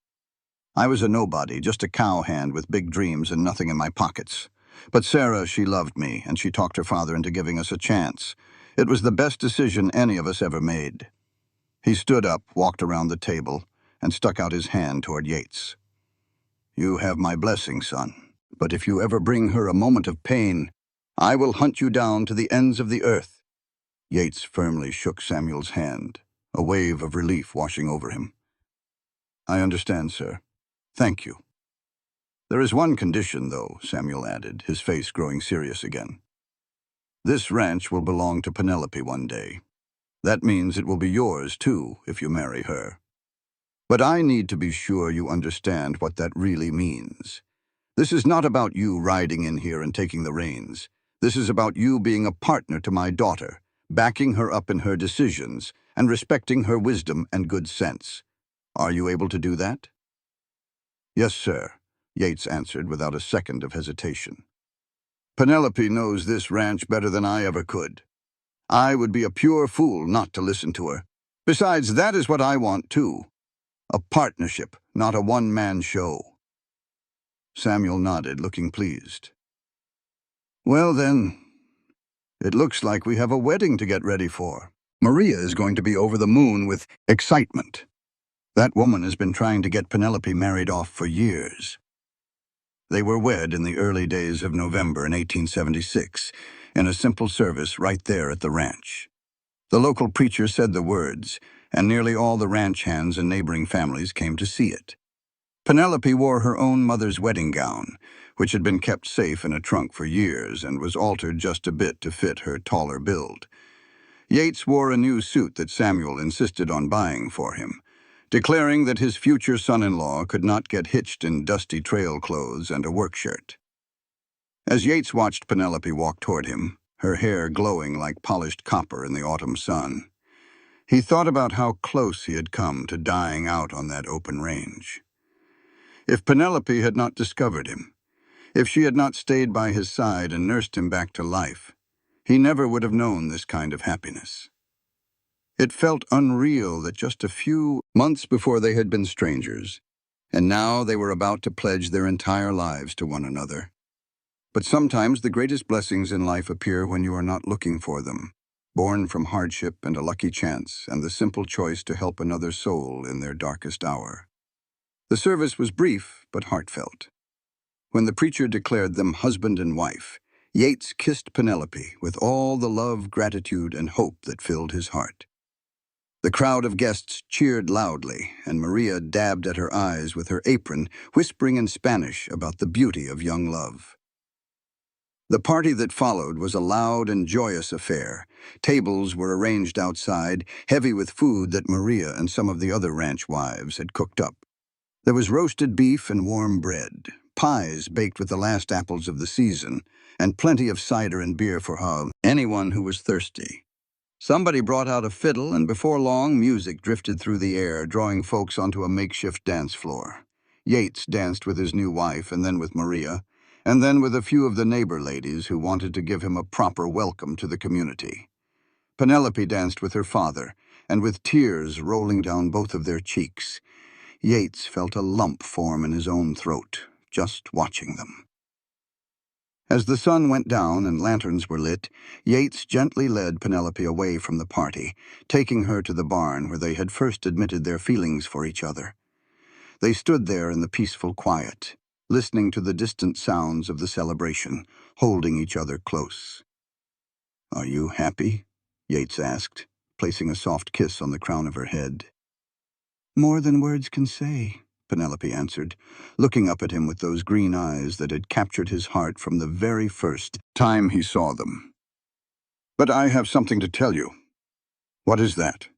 I was a nobody, just a cowhand with big dreams and nothing in my pockets. But Sarah, she loved me, and she talked her father into giving us a chance. It was the best decision any of us ever made." He stood up, walked around the table, and stuck out his hand toward Yates. "You have my blessing, son, but if you ever bring her a moment of pain, I will hunt you down to the ends of the earth." Yates firmly shook Samuel's hand, a wave of relief washing over him. "I understand, sir. Thank you." "There is one condition, though," Samuel added, his face growing serious again. "This ranch will belong to Penelope one day. That means it will be yours, too, if you marry her. But I need to be sure you understand what that really means. This is not about you riding in here and taking the reins. This is about you being a partner to my daughter, backing her up in her decisions, and respecting her wisdom and good sense. Are you able to do that?" "Yes, sir," Yates answered without a second of hesitation. "Penelope knows this ranch better than I ever could. I would be a pure fool not to listen to her. Besides, that is what I want, too. A partnership, not a one-man show." Samuel nodded, looking pleased. "Well, then, it looks like we have a wedding to get ready for." Maria is going to be over the moon with excitement. That woman has been trying to get Penelope married off for years. They were wed in the early days of November in 1876, in a simple service right there at the ranch. The local preacher said the words, and nearly all the ranch hands and neighboring families came to see it. Penelope wore her own mother's wedding gown, which had been kept safe in a trunk for years and was altered just a bit to fit her taller build. Yates wore a new suit that Samuel insisted on buying for him, declaring that his future son-in-law could not get hitched in dusty trail clothes and a work shirt. As Yates watched Penelope walk toward him, her hair glowing like polished copper in the autumn sun, he thought about how close he had come to dying out on that open range. If Penelope had not discovered him, if she had not stayed by his side and nursed him back to life, he never would have known this kind of happiness. It felt unreal that just a few months before they had been strangers, and now they were about to pledge their entire lives to one another. But sometimes the greatest blessings in life appear when you are not looking for them, born from hardship and a lucky chance and the simple choice to help another soul in their darkest hour. The service was brief but heartfelt. When the preacher declared them husband and wife, Yates kissed Penelope with all the love, gratitude, and hope that filled his heart. The crowd of guests cheered loudly, and Maria dabbed at her eyes with her apron, whispering in Spanish about the beauty of young love. The party that followed was a loud and joyous affair. Tables were arranged outside, heavy with food that Maria and some of the other ranch wives had cooked up. There was roasted beef and warm bread, pies baked with the last apples of the season, and plenty of cider and beer for anyone who was thirsty. Somebody brought out a fiddle, and before long, music drifted through the air, drawing folks onto a makeshift dance floor. Yates danced with his new wife, and then with Maria, and then with a few of the neighbor ladies who wanted to give him a proper welcome to the community. Penelope danced with her father, and with tears rolling down both of their cheeks, Yates felt a lump form in his own throat, just watching them. As the sun went down and lanterns were lit, Yates gently led Penelope away from the party, taking her to the barn where they had first admitted their feelings for each other. They stood there in the peaceful quiet, listening to the distant sounds of the celebration, holding each other close. "Are you happy?" Yates asked, placing a soft kiss on the crown of her head. "More than words can say," Penelope answered, looking up at him with those green eyes that had captured his heart from the very first time he saw them. "But I have something to tell you." "What is that?"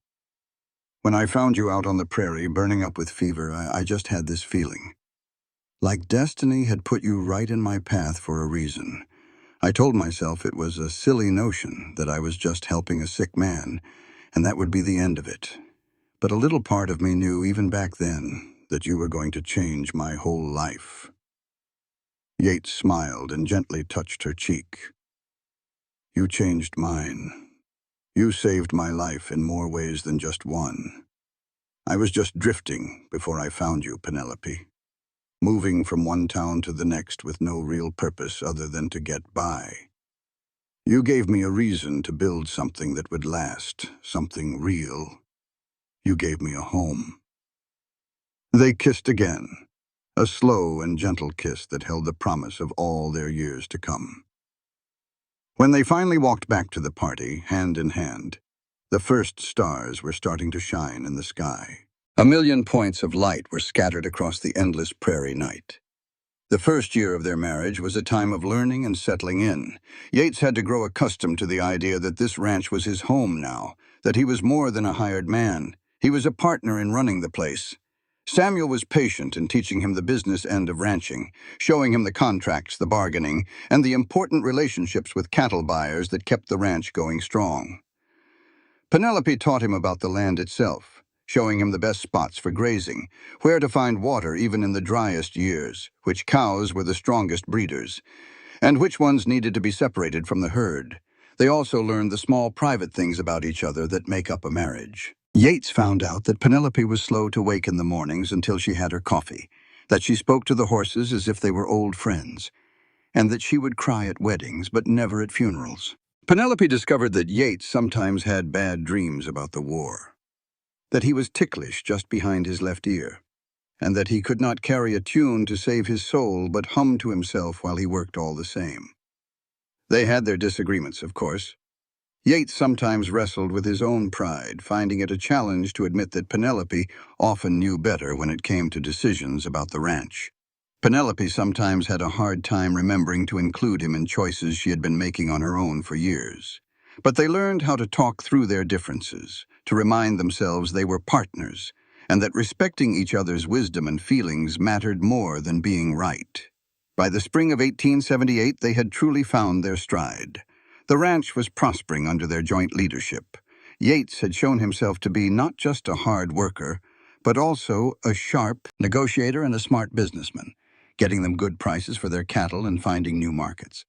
"When I found you out on the prairie, burning up with fever, I just had this feeling. Like destiny had put you right in my path for a reason. I told myself it was a silly notion, that I was just helping a sick man, and that would be the end of it. But a little part of me knew, even back then, that you were going to change my whole life." Yates smiled and gently touched her cheek. "You changed mine. You saved my life in more ways than just one. I was just drifting before I found you, Penelope. Moving from one town to the next with no real purpose other than to get by. You gave me a reason to build something that would last, something real. You gave me a home." They kissed again, a slow and gentle kiss that held the promise of all their years to come. When they finally walked back to the party, hand in hand, the first stars were starting to shine in the sky. A million points of light were scattered across the endless prairie night. The first year of their marriage was a time of learning and settling in. Yates had to grow accustomed to the idea that this ranch was his home now, that he was more than a hired man. He was a partner in running the place. Samuel was patient in teaching him the business end of ranching, showing him the contracts, the bargaining, and the important relationships with cattle buyers that kept the ranch going strong. Penelope taught him about the land itself, showing him the best spots for grazing, where to find water even in the driest years, which cows were the strongest breeders, and which ones needed to be separated from the herd. They also learned the small private things about each other that make up a marriage. Yates found out that Penelope was slow to wake in the mornings until she had her coffee, that she spoke to the horses as if they were old friends, and that she would cry at weddings but never at funerals. Penelope discovered that Yates sometimes had bad dreams about the war, that he was ticklish just behind his left ear, and that he could not carry a tune to save his soul but hummed to himself while he worked all the same. They had their disagreements, of course. Yates sometimes wrestled with his own pride, finding it a challenge to admit that Penelope often knew better when it came to decisions about the ranch. Penelope sometimes had a hard time remembering to include him in choices she had been making on her own for years. But they learned how to talk through their differences, to remind themselves they were partners, and that respecting each other's wisdom and feelings mattered more than being right. By the spring of 1878, they had truly found their stride. The ranch was prospering under their joint leadership. Yates had shown himself to be not just a hard worker, but also a sharp negotiator and a smart businessman, getting them good prices for their cattle and finding new markets.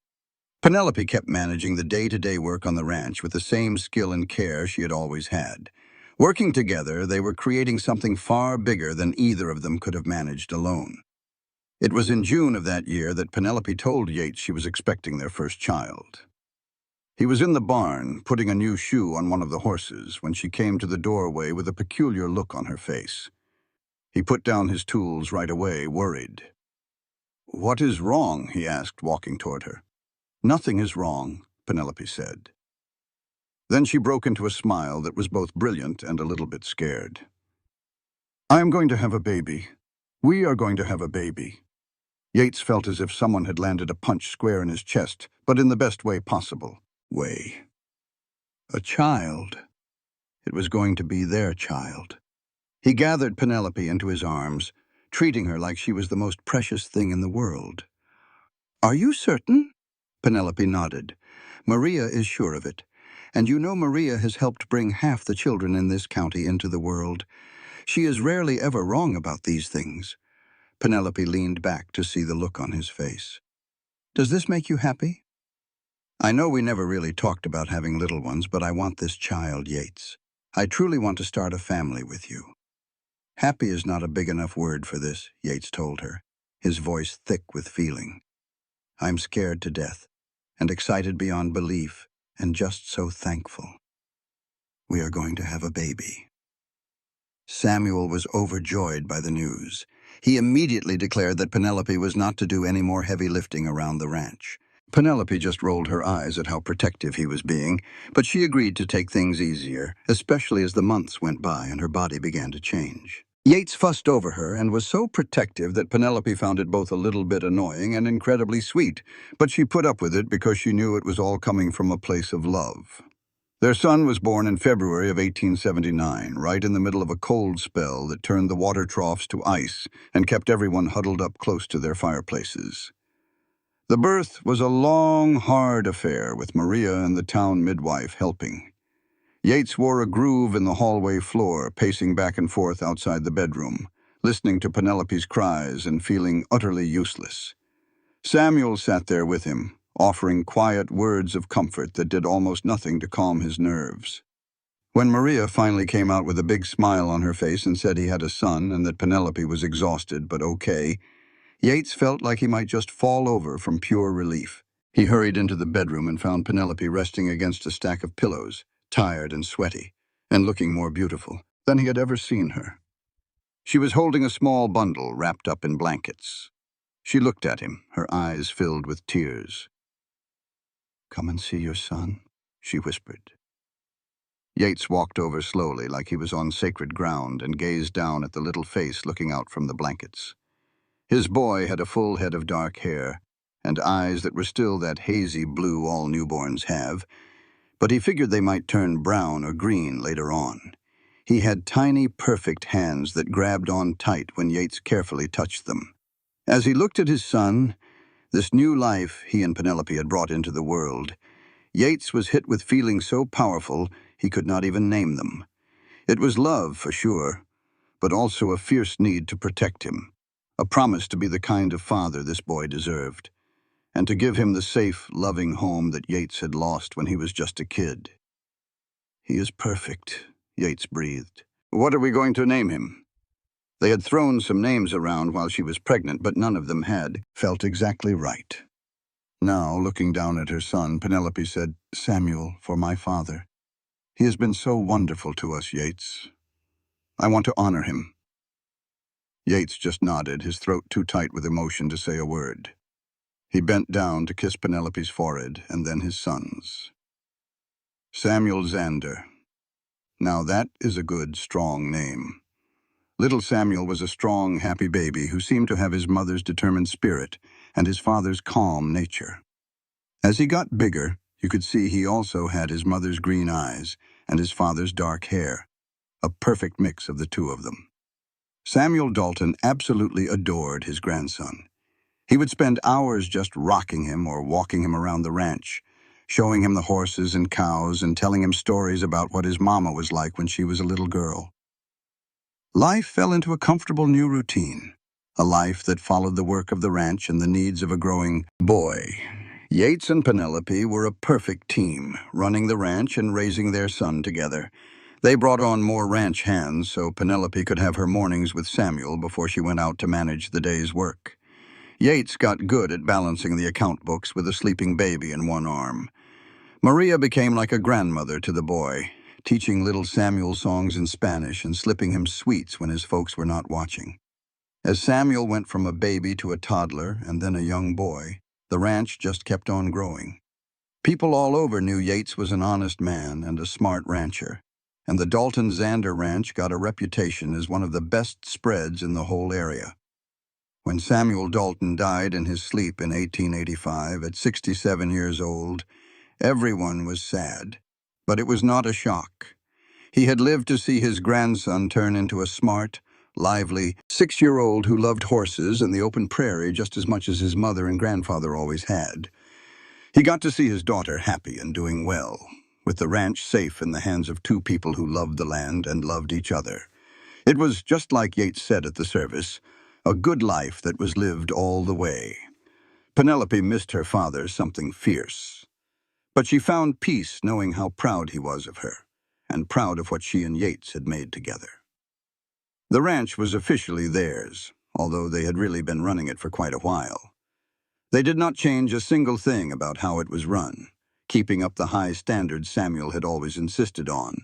Penelope kept managing the day-to-day work on the ranch with the same skill and care she had always had. Working together, they were creating something far bigger than either of them could have managed alone. It was in June of that year that Penelope told Yates she was expecting their first child. He was in the barn, putting a new shoe on one of the horses, when she came to the doorway with a peculiar look on her face. He put down his tools right away, worried. "What is wrong?" he asked, walking toward her. "Nothing is wrong," Penelope said. Then she broke into a smile that was both brilliant and a little bit scared. "I am going to have a baby. We are going to have a baby." Yates felt as if someone had landed a punch square in his chest, but in the best way possible. A child. It was going to be their child. He gathered Penelope into his arms, treating her like she was the most precious thing in the world. "Are you certain?" Penelope nodded. "Maria is sure of it. And you know Maria has helped bring half the children in this county into the world. She is rarely ever wrong about these things." Penelope leaned back to see the look on his face. "Does this make you happy?" "I know we never really talked about having little ones, but I want this child, Yates. I truly want to start a family with you." "Happy is not a big enough word for this," Yates told her, his voice thick with feeling. I'm scared to death, and excited beyond belief, and just so thankful. We are going to have a baby." Samuel was overjoyed by the news. He immediately declared that Penelope was not to do any more heavy lifting around the ranch. Penelope just rolled her eyes at how protective he was being, but she agreed to take things easier, especially as the months went by and her body began to change. Yates fussed over her and was so protective that Penelope found it both a little bit annoying and incredibly sweet, but she put up with it because she knew it was all coming from a place of love. Their son was born in February of 1879, right in the middle of a cold spell that turned the water troughs to ice and kept everyone huddled up close to their fireplaces. The birth was a long, hard affair, with Maria and the town midwife helping. Yates wore a groove in the hallway floor, pacing back and forth outside the bedroom, listening to Penelope's cries and feeling utterly useless. Samuel sat there with him, offering quiet words of comfort that did almost nothing to calm his nerves. When Maria finally came out with a big smile on her face and said he had a son and that Penelope was exhausted but okay, Yates felt like he might just fall over from pure relief. He hurried into the bedroom and found Penelope resting against a stack of pillows, tired and sweaty, and looking more beautiful than he had ever seen her. She was holding a small bundle wrapped up in blankets. She looked at him, her eyes filled with tears. "Come and see your son," she whispered. Yates walked over slowly like he was on sacred ground and gazed down at the little face looking out from the blankets. His boy had a full head of dark hair and eyes that were still that hazy blue all newborns have, but he figured they might turn brown or green later on. He had tiny, perfect hands that grabbed on tight when Yates carefully touched them. As he looked at his son, this new life he and Penelope had brought into the world, Yates was hit with feelings so powerful he could not even name them. It was love, for sure, but also a fierce need to protect him, a promise to be the kind of father this boy deserved, and to give him the safe, loving home that Yates had lost when he was just a kid. "He is perfect," Yates breathed. "What are we going to name him?" They had thrown some names around while she was pregnant, but none of them had felt exactly right. Now, looking down at her son, Penelope said, "Samuel, for my father. He has been so wonderful to us, Yates. I want to honor him." Yates just nodded, his throat too tight with emotion to say a word. He bent down to kiss Penelope's forehead and then his son's. Samuel Zander. Now that is a good, strong name. Little Samuel was a strong, happy baby who seemed to have his mother's determined spirit and his father's calm nature. As he got bigger, you could see he also had his mother's green eyes and his father's dark hair, a perfect mix of the two of them. Samuel Dalton absolutely adored his grandson. He would spend hours just rocking him or walking him around the ranch, showing him the horses and cows and telling him stories about what his mama was like when she was a little girl. Life fell into a comfortable new routine, a life that followed the work of the ranch and the needs of a growing boy. Yates and Penelope were a perfect team, running the ranch and raising their son together. They brought on more ranch hands so Penelope could have her mornings with Samuel before she went out to manage the day's work. Yates got good at balancing the account books with a sleeping baby in one arm. Maria became like a grandmother to the boy, teaching little Samuel songs in Spanish and slipping him sweets when his folks were not watching. As Samuel went from a baby to a toddler and then a young boy, the ranch just kept on growing. People all over knew Yates was an honest man and a smart rancher, and the Dalton Zander Ranch got a reputation as one of the best spreads in the whole area. When Samuel Dalton died in his sleep in 1885 at 67 years old, everyone was sad, but it was not a shock. He had lived to see his grandson turn into a smart, lively 6-year-old who loved horses and the open prairie just as much as his mother and grandfather always had. He got to see his daughter happy and doing well, with the ranch safe in the hands of two people who loved the land and loved each other. It was just like Yates said at the service, a good life that was lived all the way. Penelope missed her father something fierce, but she found peace knowing how proud he was of her, and proud of what she and Yates had made together. The ranch was officially theirs, although they had really been running it for quite a while. They did not change a single thing about how it was run, keeping up the high standards Samuel had always insisted on,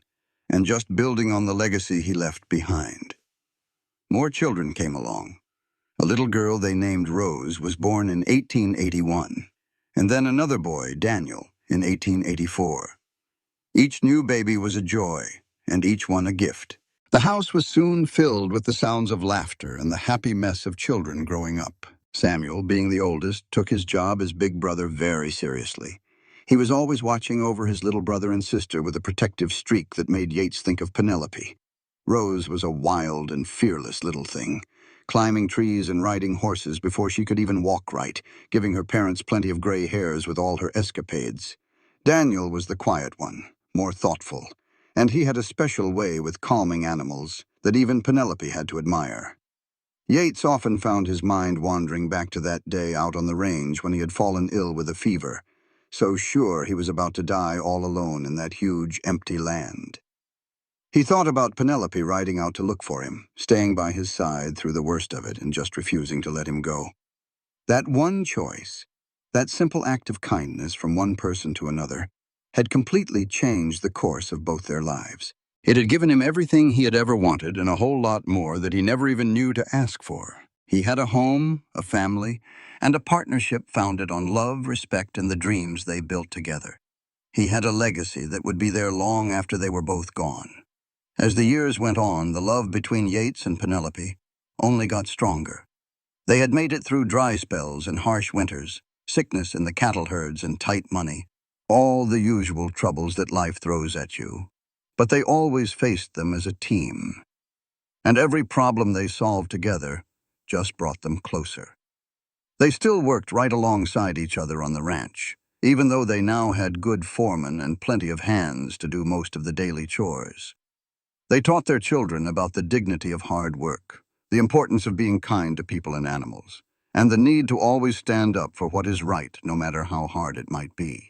and just building on the legacy he left behind. More children came along. A little girl they named Rose was born in 1881, and then another boy, Daniel, in 1884. Each new baby was a joy, and each one a gift. The house was soon filled with the sounds of laughter and the happy mess of children growing up. Samuel, being the oldest, took his job as big brother very seriously. He was always watching over his little brother and sister with a protective streak that made Yates think of Penelope. Rose was a wild and fearless little thing, climbing trees and riding horses before she could even walk right, giving her parents plenty of gray hairs with all her escapades. Daniel was the quiet one, more thoughtful, and he had a special way with calming animals that even Penelope had to admire. Yates often found his mind wandering back to that day out on the range when he had fallen ill with a fever, so sure he was about to die all alone in that huge, empty land. He thought about Penelope riding out to look for him, staying by his side through the worst of it and just refusing to let him go. That one choice, that simple act of kindness from one person to another, had completely changed the course of both their lives. It had given him everything he had ever wanted and a whole lot more that he never even knew to ask for. He had a home, a family, and a partnership founded on love, respect, and the dreams they built together. He had a legacy that would be there long after they were both gone. As the years went on, the love between Yates and Penelope only got stronger. They had made it through dry spells and harsh winters, sickness in the cattle herds and tight money, all the usual troubles that life throws at you. But they always faced them as a team, and every problem they solved together just brought them closer. They still worked right alongside each other on the ranch, even though they now had good foremen and plenty of hands to do most of the daily chores. They taught their children about the dignity of hard work, the importance of being kind to people and animals, and the need to always stand up for what is right, no matter how hard it might be.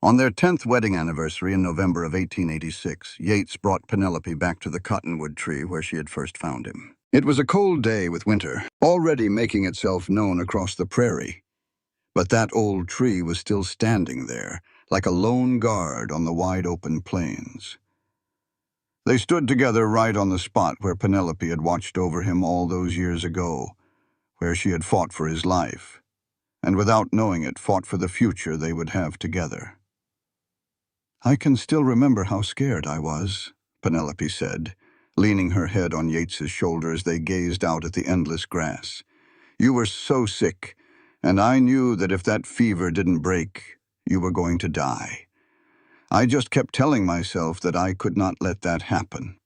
On their 10th wedding anniversary in November of 1886, Yates brought Penelope back to the cottonwood tree where she had first found him. It was a cold day with winter, already making itself known across the prairie. But that old tree was still standing there, like a lone guard on the wide-open plains. They stood together right on the spot where Penelope had watched over him all those years ago, where she had fought for his life, and without knowing it, fought for the future they would have together. "I can still remember how scared I was," Penelope said, leaning her head on Yates's shoulder as they gazed out at the endless grass. "You were so sick, and I knew that if that fever didn't break, you were going to die. I just kept telling myself that I could not let that happen,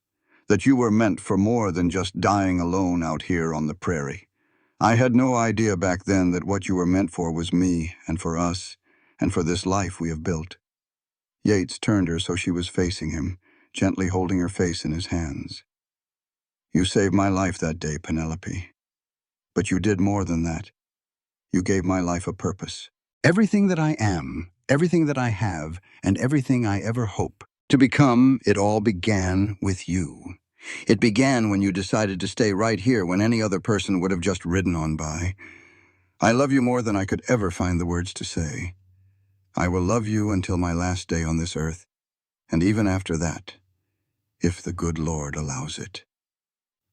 that you were meant for more than just dying alone out here on the prairie. I had no idea back then that what you were meant for was me, and for us, and for this life we have built." Yates turned her so she was facing him, gently holding her face in his hands. "You saved my life that day, Penelope. But you did more than that. You gave my life a purpose. Everything that I am, everything that I have, and everything I ever hope to become, it all began with you. It began when you decided to stay right here when any other person would have just ridden on by. I love you more than I could ever find the words to say. I will love you until my last day on this earth, and even after that, if the good Lord allows it."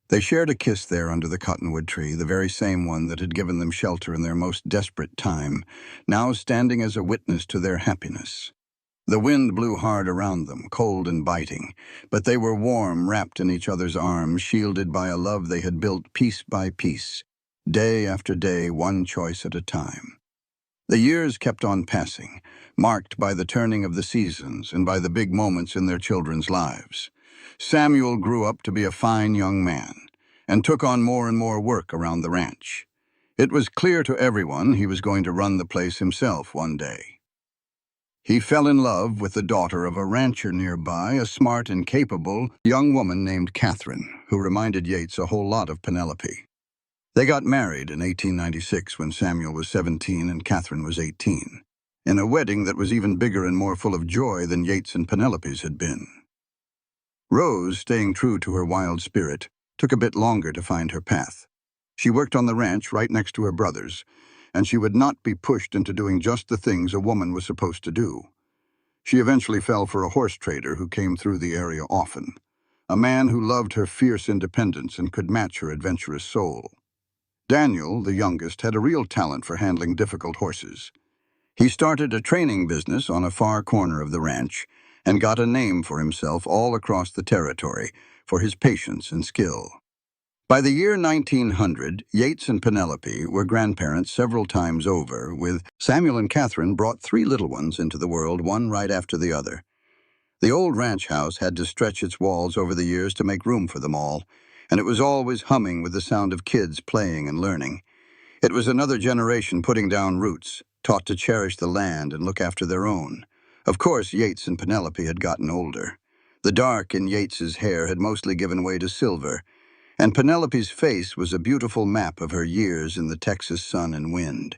They shared a kiss there under the cottonwood tree, the very same one that had given them shelter in their most desperate time, now standing as a witness to their happiness. The wind blew hard around them, cold and biting, but they were warm, wrapped in each other's arms, shielded by a love they had built piece by piece, day after day, one choice at a time. The years kept on passing, marked by the turning of the seasons and by the big moments in their children's lives. Samuel grew up to be a fine young man and took on more and more work around the ranch. It was clear to everyone he was going to run the place himself one day. He fell in love with the daughter of a rancher nearby, a smart and capable young woman named Catherine, who reminded Yates a whole lot of Penelope. They got married in 1896 when Samuel was 17 and Catherine was 18, in a wedding that was even bigger and more full of joy than Yates and Penelope's had been. Rose, staying true to her wild spirit, took a bit longer to find her path. She worked on the ranch right next to her brothers, and she would not be pushed into doing just the things a woman was supposed to do. She eventually fell for a horse trader who came through the area often, a man who loved her fierce independence and could match her adventurous soul. Daniel, the youngest, had a real talent for handling difficult horses. He started a training business on a far corner of the ranch and got a name for himself all across the territory for his patience and skill. By the year 1900, Yates and Penelope were grandparents several times over, with Samuel and Catherine brought 3 little ones into the world, one right after the other. The old ranch house had to stretch its walls over the years to make room for them all, and it was always humming with the sound of kids playing and learning. It was another generation putting down roots, taught to cherish the land and look after their own. Of course, Yates and Penelope had gotten older. The dark in Yates's hair had mostly given way to silver, and Penelope's face was a beautiful map of her years in the Texas sun and wind.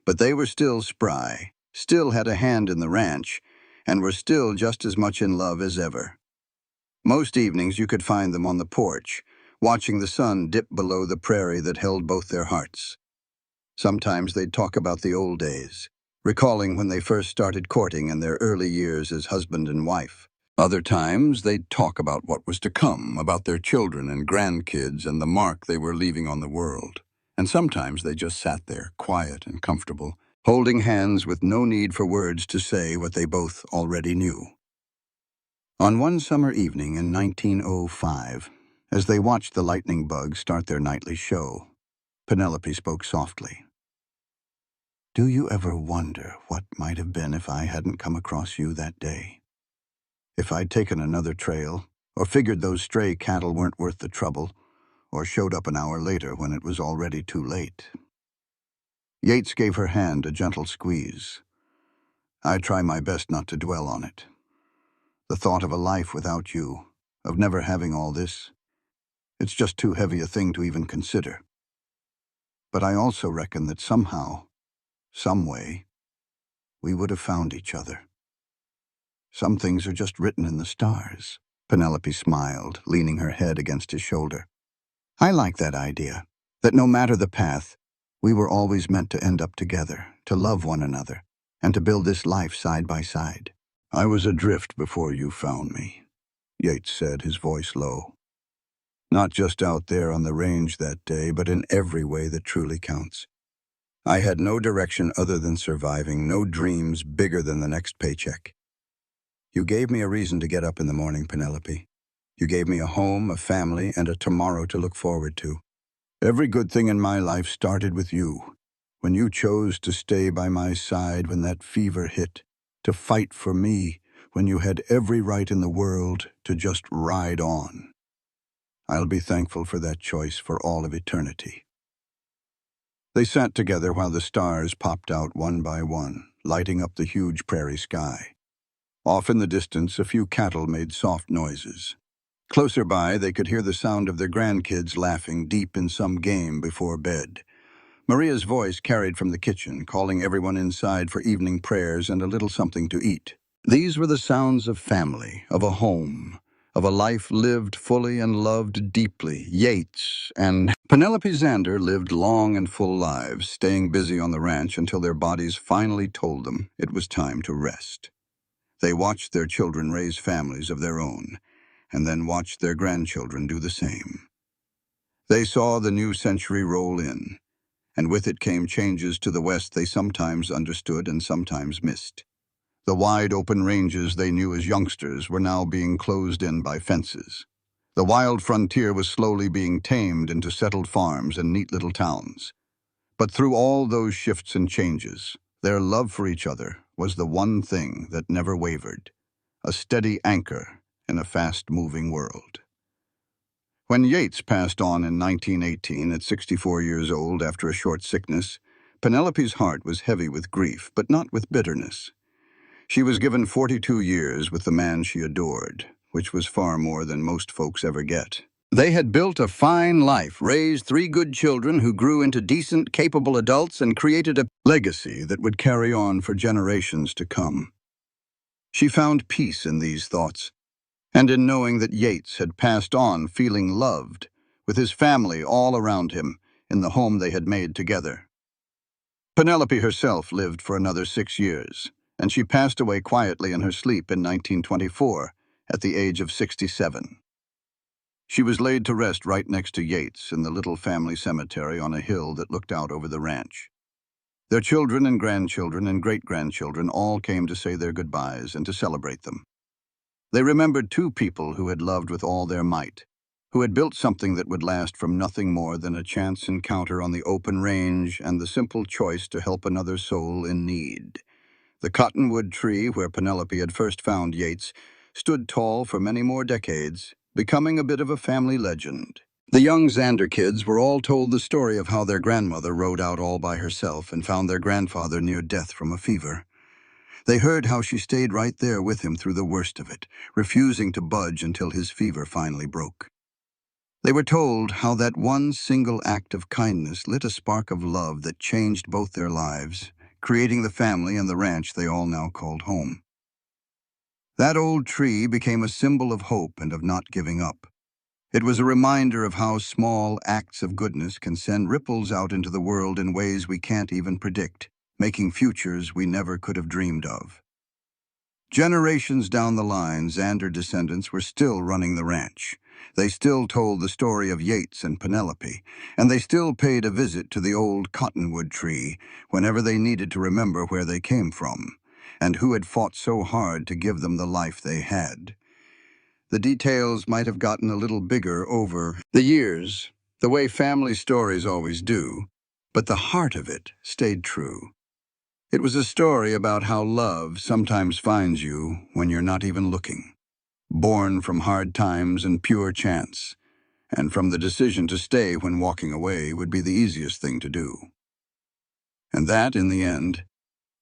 But they were still spry, still had a hand in the ranch, and were still just as much in love as ever. Most evenings you could find them on the porch, watching the sun dip below the prairie that held both their hearts. Sometimes they'd talk about the old days, recalling when they first started courting and their early years as husband and wife. Other times they'd talk about what was to come, about their children and grandkids and the mark they were leaving on the world. And sometimes they just sat there, quiet and comfortable, holding hands with no need for words to say what they both already knew. On one summer evening in 1905, as they watched the lightning bugs start their nightly show, Penelope spoke softly. "Do you ever wonder what might have been if I hadn't come across you that day? If I'd taken another trail, or figured those stray cattle weren't worth the trouble, or showed up an hour later when it was already too late?" Yates gave her hand a gentle squeeze. "I try my best not to dwell on it. The thought of a life without you, of never having all this, it's just too heavy a thing to even consider. But I also reckon that somehow, some way, we would have found each other. Some things are just written in the stars." Penelope smiled, leaning her head against his shoulder. "I like that idea, that no matter the path, we were always meant to end up together, to love one another, and to build this life side by side." "I was adrift before you found me," Yates said, his voice low. "Not just out there on the range that day, but in every way that truly counts. I had no direction other than surviving, no dreams bigger than the next paycheck. You gave me a reason to get up in the morning, Penelope. You gave me a home, a family, and a tomorrow to look forward to. Every good thing in my life started with you, when you chose to stay by my side when that fever hit, to fight for me when you had every right in the world to just ride on. I'll be thankful for that choice for all of eternity." They sat together while the stars popped out one by one, lighting up the huge prairie sky. Off in the distance, a few cattle made soft noises. Closer by, they could hear the sound of their grandkids laughing deep in some game before bed. Maria's voice carried from the kitchen, calling everyone inside for evening prayers and a little something to eat. These were the sounds of family, of a home, of a life lived fully and loved deeply. Yates and Penelope Zander lived long and full lives, staying busy on the ranch until their bodies finally told them it was time to rest. They watched their children raise families of their own, and then watched their grandchildren do the same. They saw the new century roll in, and with it came changes to the West they sometimes understood and sometimes missed. The wide open ranges they knew as youngsters were now being closed in by fences. The wild frontier was slowly being tamed into settled farms and neat little towns. But through all those shifts and changes, their love for each other was the one thing that never wavered, a steady anchor in a fast-moving world. When Yates passed on in 1918 at 64 years old after a short sickness, Penelope's heart was heavy with grief, but not with bitterness. She was given 42 years with the man she adored, which was far more than most folks ever get. They had built a fine life, raised 3 good children who grew into decent, capable adults, and created a legacy that would carry on for generations to come. She found peace in these thoughts, and in knowing that Yates had passed on feeling loved, with his family all around him, in the home they had made together. Penelope herself lived for another 6 years, and she passed away quietly in her sleep in 1924 at the age of 67. She was laid to rest right next to Yates in the little family cemetery on a hill that looked out over the ranch. Their children and grandchildren and great-grandchildren all came to say their goodbyes and to celebrate them. They remembered two people who had loved with all their might, who had built something that would last from nothing more than a chance encounter on the open range and the simple choice to help another soul in need. The cottonwood tree where Penelope had first found Yates stood tall for many more decades, becoming a bit of a family legend. The young Xander kids were all told the story of how their grandmother rode out all by herself and found their grandfather near death from a fever. They heard how she stayed right there with him through the worst of it, refusing to budge until his fever finally broke. They were told how that one single act of kindness lit a spark of love that changed both their lives, creating the family and the ranch they all now called home. That old tree became a symbol of hope and of not giving up. It was a reminder of how small acts of goodness can send ripples out into the world in ways we can't even predict, making futures we never could have dreamed of. Generations down the line, Xander descendants were still running the ranch. They still told the story of Yates and Penelope, and they still paid a visit to the old cottonwood tree whenever they needed to remember where they came from, and who had fought so hard to give them the life they had. The details might have gotten a little bigger over the years, the way family stories always do, but the heart of it stayed true. It was a story about how love sometimes finds you when you're not even looking, born from hard times and pure chance, and from the decision to stay when walking away would be the easiest thing to do. And that, in the end,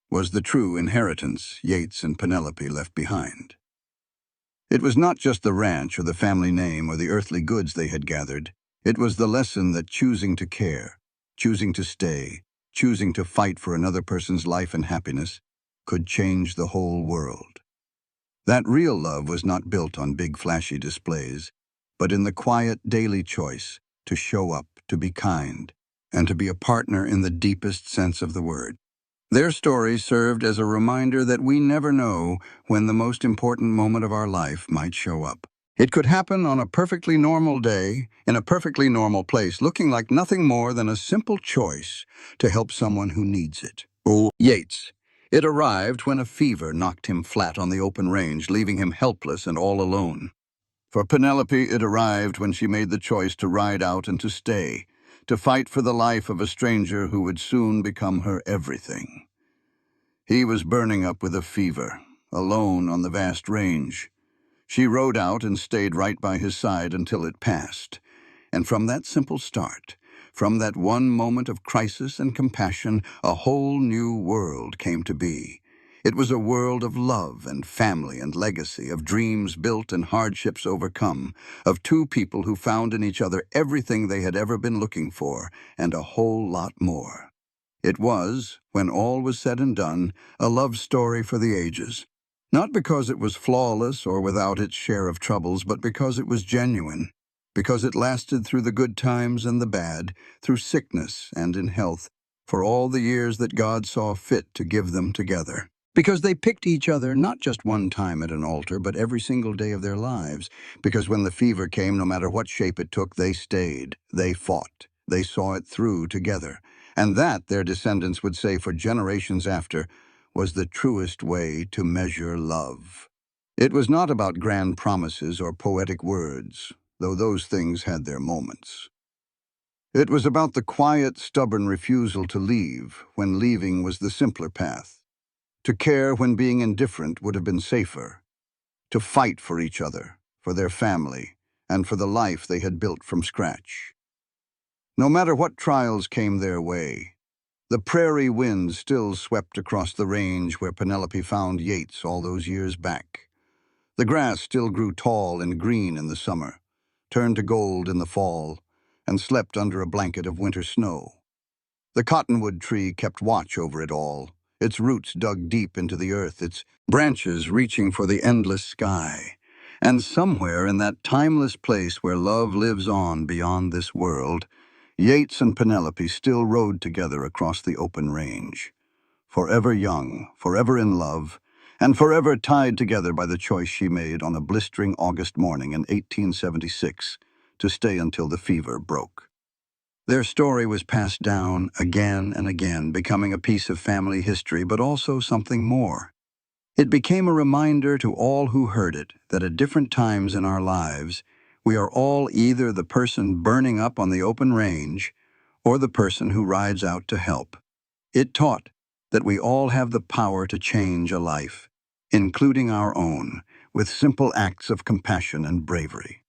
was the true inheritance Yates and Penelope left behind. It was not just the ranch or the family name or the earthly goods they had gathered. It was the lesson that choosing to care, choosing to stay, choosing to fight for another person's life and happiness could change the whole world. That real love was not built on big flashy displays, but in the quiet daily choice to show up, to be kind, and to be a partner in the deepest sense of the word. Their story served as a reminder that we never know when the most important moment of our life might show up. It could happen on a perfectly normal day, in a perfectly normal place, looking like nothing more than a simple choice to help someone who needs it. Oh, Yates. It arrived when a fever knocked him flat on the open range, leaving him helpless and all alone. For Penelope, it arrived when she made the choice to ride out and to stay, to fight for the life of a stranger who would soon become her everything. He was burning up with a fever, alone on the vast range. She rode out and stayed right by his side until it passed. And from that simple start, from that one moment of crisis and compassion, a whole new world came to be. It was a world of love and family and legacy, of dreams built and hardships overcome, of two people who found in each other everything they had ever been looking for, and a whole lot more. It was, when all was said and done, a love story for the ages. Not because it was flawless or without its share of troubles, but because it was genuine, because it lasted through the good times and the bad, through sickness and in health, for all the years that God saw fit to give them together. Because they picked each other not just one time at an altar, but every single day of their lives. Because when the fever came, no matter what shape it took, they stayed, they fought, they saw it through together. And that, their descendants would say for generations after, was the truest way to measure love. It was not about grand promises or poetic words, though those things had their moments. It was about the quiet, stubborn refusal to leave when leaving was the simpler path, to care when being indifferent would have been safer, to fight for each other, for their family, and for the life they had built from scratch. No matter what trials came their way, the prairie wind still swept across the range where Penelope found Yates all those years back. The grass still grew tall and green in the summer, turned to gold in the fall, and slept under a blanket of winter snow. The cottonwood tree kept watch over it all, its roots dug deep into the earth, its branches reaching for the endless sky. And somewhere in that timeless place where love lives on beyond this world, Yates and Penelope still rode together across the open range, forever young, forever in love, and forever tied together by the choice she made on a blistering August morning in 1876 to stay until the fever broke. Their story was passed down again and again, becoming a piece of family history, but also something more. It became a reminder to all who heard it that at different times in our lives, we are all either the person burning up on the open range or the person who rides out to help. It taught that we all have the power to change a life, including our own, with simple acts of compassion and bravery.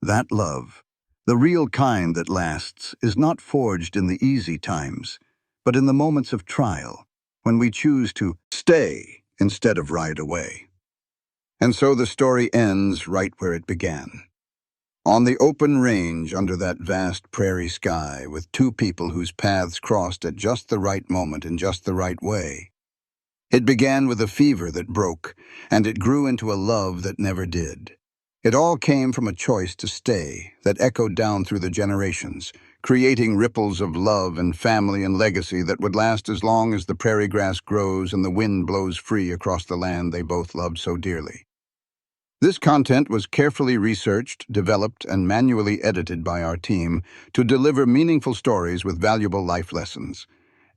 That love, the real kind that lasts, is not forged in the easy times, but in the moments of trial, when we choose to stay instead of ride away. And so the story ends right where it began. On the open range under that vast prairie sky, with two people whose paths crossed at just the right moment in just the right way. It began with a fever that broke, and it grew into a love that never did. It all came from a choice to stay that echoed down through the generations, creating ripples of love and family and legacy that would last as long as the prairie grass grows and the wind blows free across the land they both loved so dearly. This content was carefully researched, developed, and manually edited by our team to deliver meaningful stories with valuable life lessons.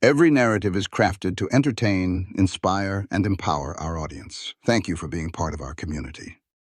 Every narrative is crafted to entertain, inspire, and empower our audience. Thank you for being part of our community.